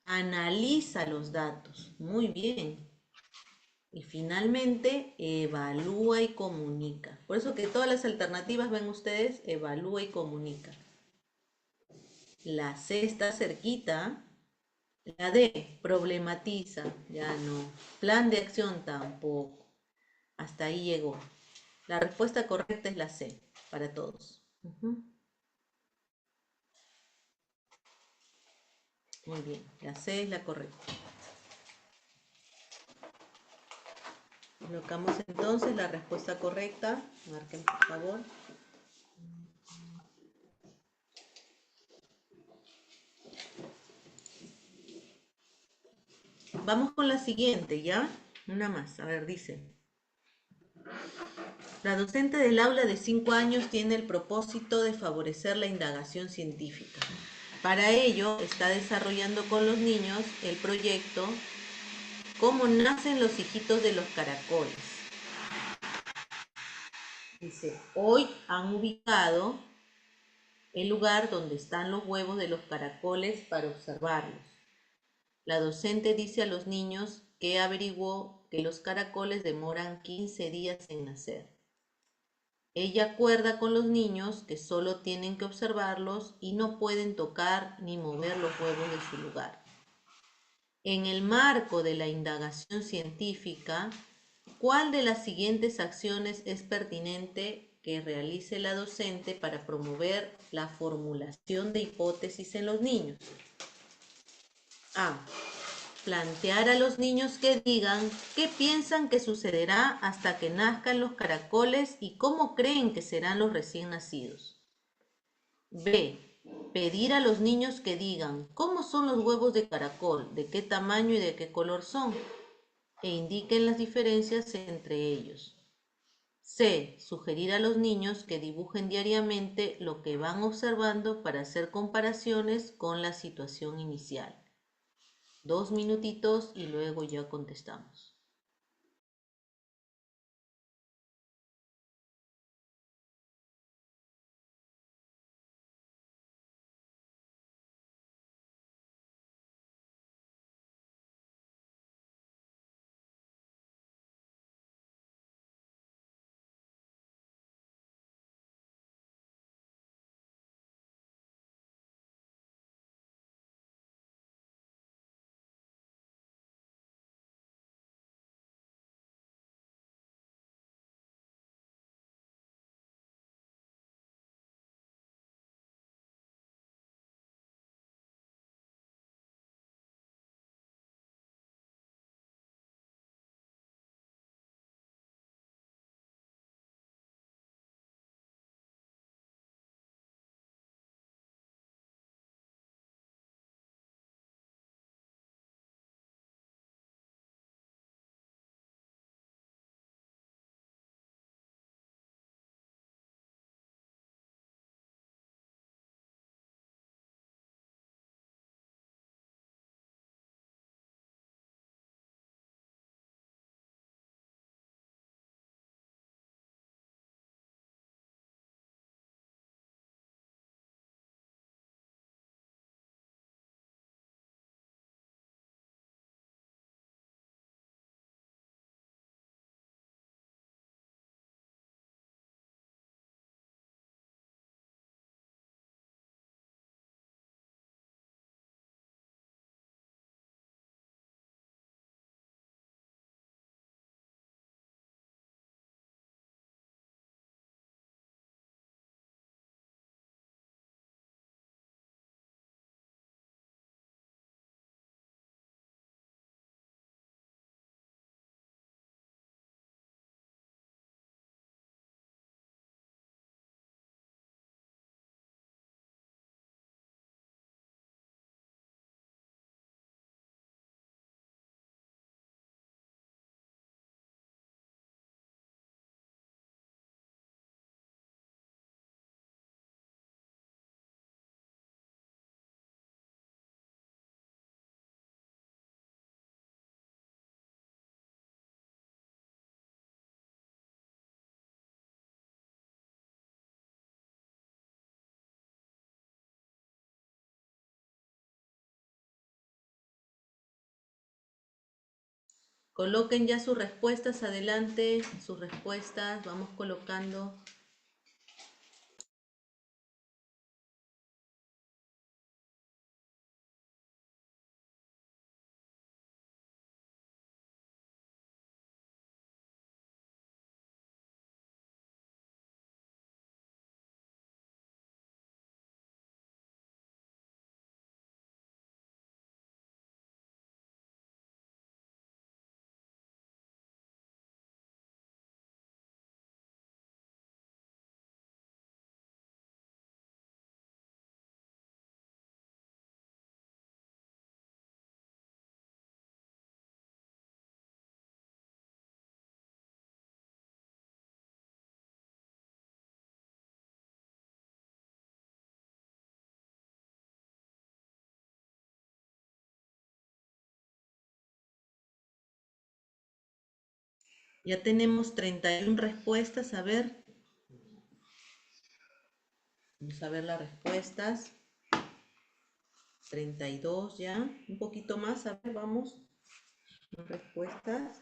Analiza los datos. Muy bien. Y finalmente, evalúa y comunica. Por eso que todas las alternativas, ven ustedes, evalúa y comunica. La C está cerquita. La D, problematiza. Ya no. Plan de acción tampoco. Hasta ahí llegó. La respuesta correcta es la C, para todos. Muy bien, la C es la correcta. Colocamos entonces la respuesta correcta. Marquen, por favor. Vamos con la siguiente, ¿ya? Una más. A ver, dice. La docente del aula de 5 años tiene el propósito de favorecer la indagación científica. Para ello, está desarrollando con los niños el proyecto ¿Cómo nacen los hijitos de los caracoles? Dice, hoy han ubicado el lugar donde están los huevos de los caracoles para observarlos. La docente dice a los niños que averiguó que los caracoles demoran 15 días en nacer. Ella acuerda con los niños que solo tienen que observarlos y no pueden tocar ni mover los huevos de su lugar. En el marco de la indagación científica, ¿cuál de las siguientes acciones es pertinente que realice la docente para promover la formulación de hipótesis en los niños? A. Plantear a los niños que digan qué piensan que sucederá hasta que nazcan los caracoles y cómo creen que serán los recién nacidos. B. Pedir a los niños que digan cómo son los huevos de caracol, de qué tamaño y de qué color son, e indiquen las diferencias entre ellos. C. Sugerir a los niños que dibujen diariamente lo que van observando para hacer comparaciones con la situación inicial. 2 minutitos y luego ya contestamos. Coloquen ya sus respuestas adelante, sus respuestas, vamos colocando. Ya tenemos 31 respuestas, a ver. Vamos a ver las respuestas. 32 ya. Un poquito más, a ver, vamos. Las respuestas.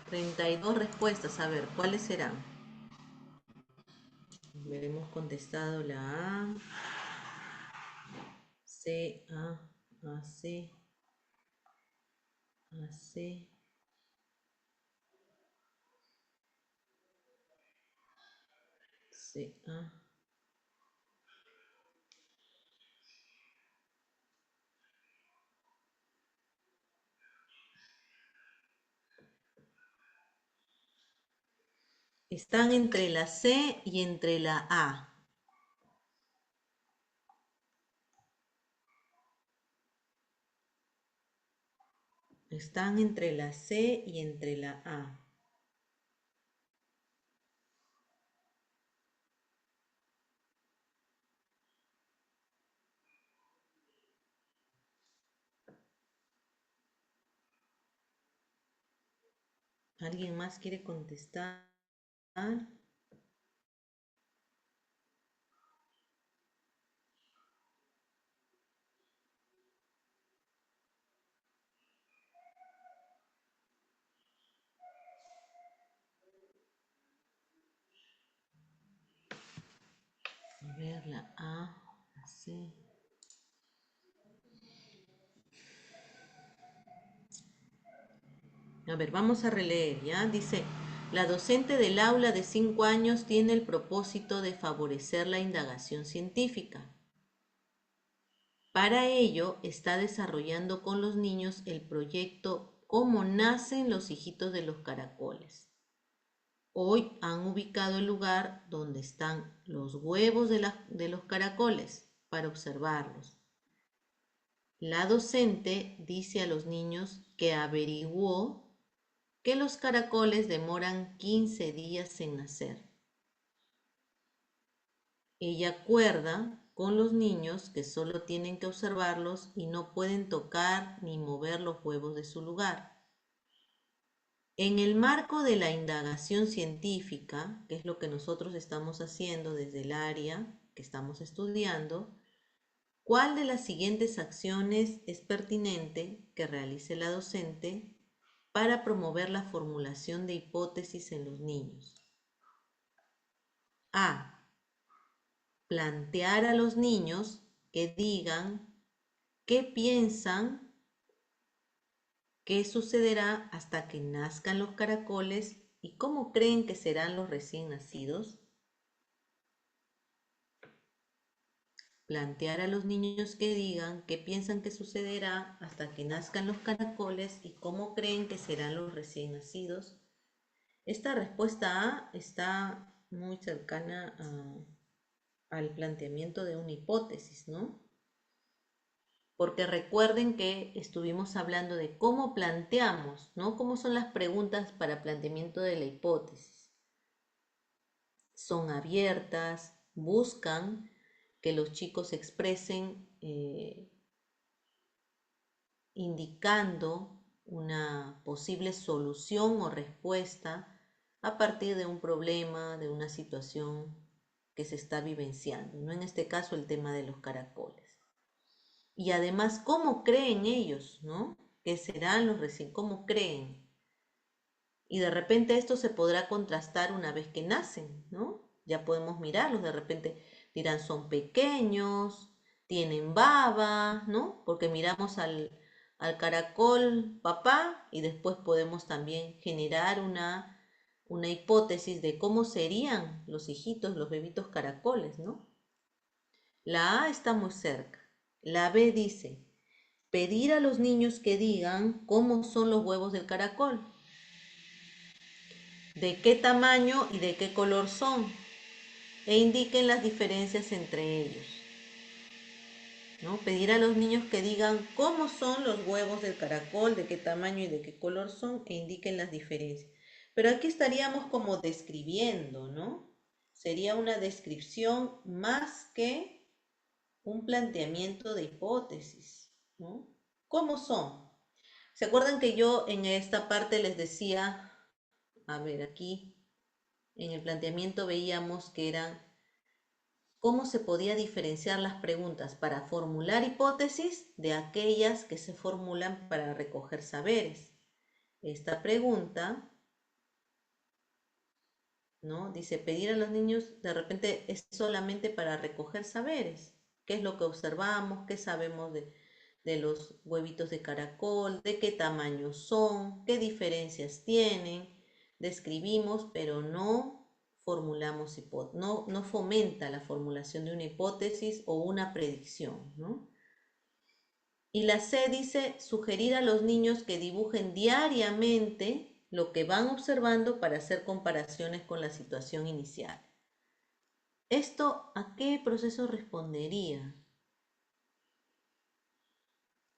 Treinta y dos respuestas, a ver, ¿cuáles serán? Veremos contestado la A, C, A, C, A, C, C, A. Están entre la C y entre la A. Están entre la C y entre la A. ¿Alguien más quiere contestar? A ver, la A, la C. A ver, vamos a releer, ¿ya? Dice, la docente del aula de 5 años tiene el propósito de favorecer la indagación científica. Para ello, está desarrollando con los niños el proyecto Cómo nacen los hijitos de los caracoles. Hoy han ubicado el lugar donde están los huevos de los caracoles para observarlos. La docente dice a los niños que averiguó que los caracoles demoran 15 días en nacer. Ella acuerda con los niños que solo tienen que observarlos y no pueden tocar ni mover los huevos de su lugar. En el marco de la indagación científica, que es lo que nosotros estamos haciendo desde el área que estamos estudiando, ¿cuál de las siguientes acciones es pertinente que realice la docente para promover la formulación de hipótesis en los niños? A. Plantear a los niños que digan qué piensan que sucederá hasta que nazcan los caracoles y cómo creen que serán los recién nacidos. Plantear a los niños que digan qué piensan que sucederá hasta que nazcan los caracoles y cómo creen que serán los recién nacidos. Esta respuesta A está muy cercana al planteamiento de una hipótesis, ¿no? Porque recuerden que estuvimos hablando de cómo planteamos, ¿no? Cómo son las preguntas para planteamiento de la hipótesis. Son abiertas, buscan que los chicos expresen indicando una posible solución o respuesta a partir de un problema, de una situación que se está vivenciando, ¿no? En este caso el tema de los caracoles. Y además, ¿cómo creen ellos, ¿no? Que serán los recién, ¿cómo creen? Y de repente esto se podrá contrastar una vez que nacen, ¿no? Ya podemos mirarlos, de repente dirán son pequeños, tienen baba, ¿no? Porque miramos al caracol papá y después podemos también generar una hipótesis de cómo serían los hijitos, los bebitos caracoles, ¿no? La A está muy cerca. La B dice, pedir a los niños que digan cómo son los huevos del caracol, de qué tamaño y de qué color son, e indiquen las diferencias entre ellos. ¿No? Pedir a los niños que digan cómo son los huevos del caracol, de qué tamaño y de qué color son, e indiquen las diferencias. Pero aquí estaríamos como describiendo, ¿no? Sería una descripción más que un planteamiento de hipótesis, ¿no? ¿Cómo son? ¿Se acuerdan que yo en esta parte les decía, a ver, aquí en el planteamiento veíamos que eran cómo se podía diferenciar las preguntas para formular hipótesis de aquellas que se formulan para recoger saberes? Esta pregunta, ¿no? Dice, pedir a los niños de repente es solamente para recoger saberes. ¿Qué es lo que observamos? ¿Qué sabemos de los huevitos de caracol? ¿De qué tamaño son? ¿Qué diferencias tienen? Describimos, pero no formulamos hipótesis, no fomenta la formulación de una hipótesis o una predicción, ¿no? Y la C dice sugerir a los niños que dibujen diariamente lo que van observando para hacer comparaciones con la situación inicial. ¿Esto a qué proceso respondería?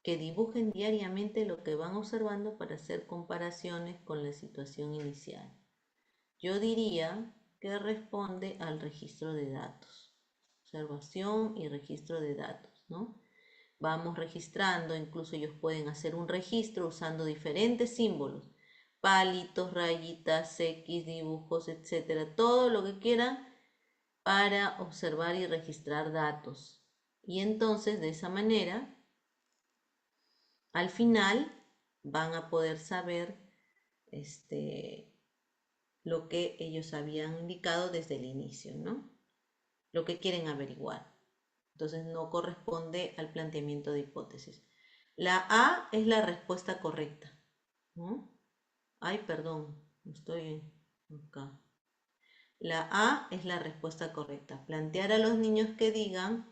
Que dibujen diariamente lo que van observando para hacer comparaciones con la situación inicial. Yo diría que responde al registro de datos. Observación y registro de datos, ¿no? Vamos registrando, incluso ellos pueden hacer un registro usando diferentes símbolos, palitos, rayitas, X, dibujos, etcétera, todo lo que quieran para observar y registrar datos. Y entonces de esa manera, al final van a poder saber lo que ellos habían indicado desde el inicio, ¿no? Lo que quieren averiguar. Entonces no corresponde al planteamiento de hipótesis. La A es la respuesta correcta, ¿no? Ay, perdón, estoy acá. La A es la respuesta correcta. Plantear a los niños que digan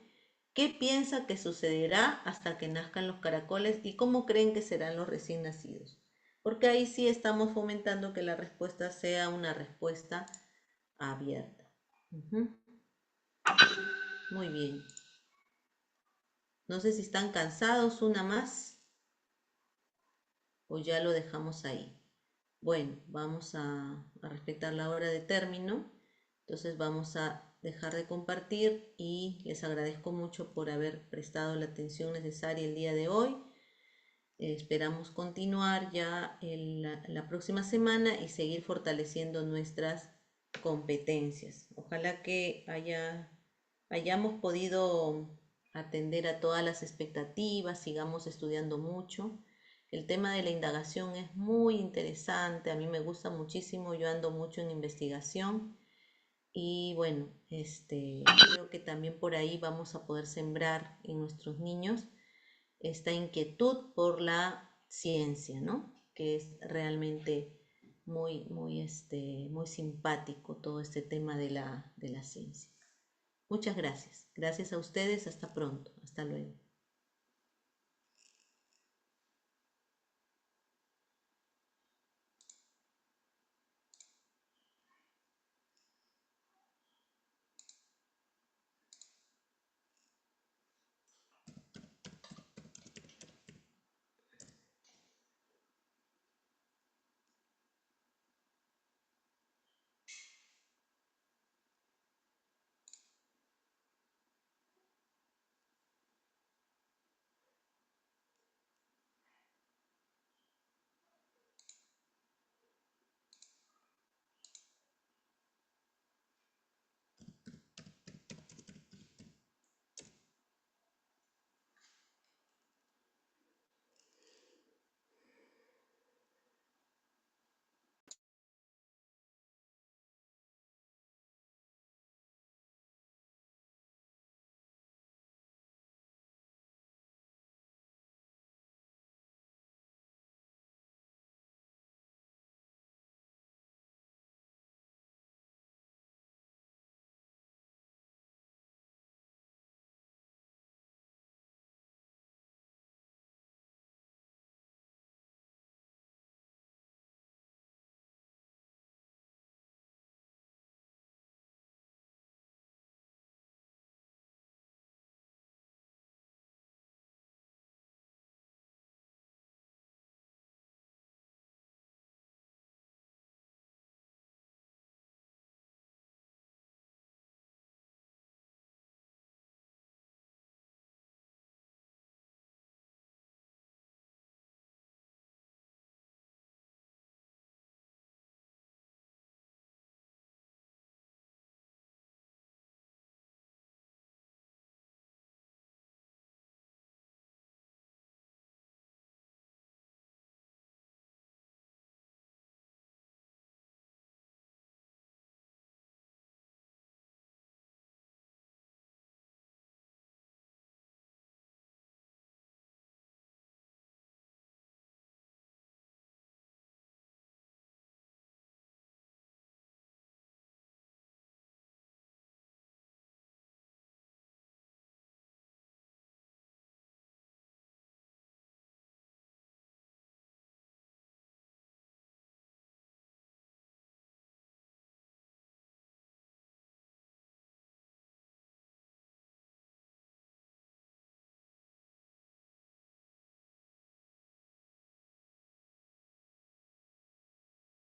qué piensa que sucederá hasta que nazcan los caracoles y cómo creen que serán los recién nacidos. Porque ahí sí estamos fomentando que la respuesta sea una respuesta abierta. Muy bien. No sé si están cansados, una más, o ya lo dejamos ahí. Bueno, vamos a respetar la hora de término, entonces vamos a dejar de compartir y les agradezco mucho por haber prestado la atención necesaria el día de hoy. Esperamos continuar ya la próxima semana y seguir fortaleciendo nuestras competencias. Ojalá que hayamos podido atender a todas las expectativas, sigamos estudiando mucho. El tema de la indagación es muy interesante, a mí me gusta muchísimo, yo ando mucho en investigación y bueno, creo que también por ahí vamos a poder sembrar en nuestros niños esta inquietud por la ciencia, ¿no? Que es realmente muy simpático todo este tema de la ciencia. Muchas gracias. Gracias a ustedes. Hasta pronto. Hasta luego.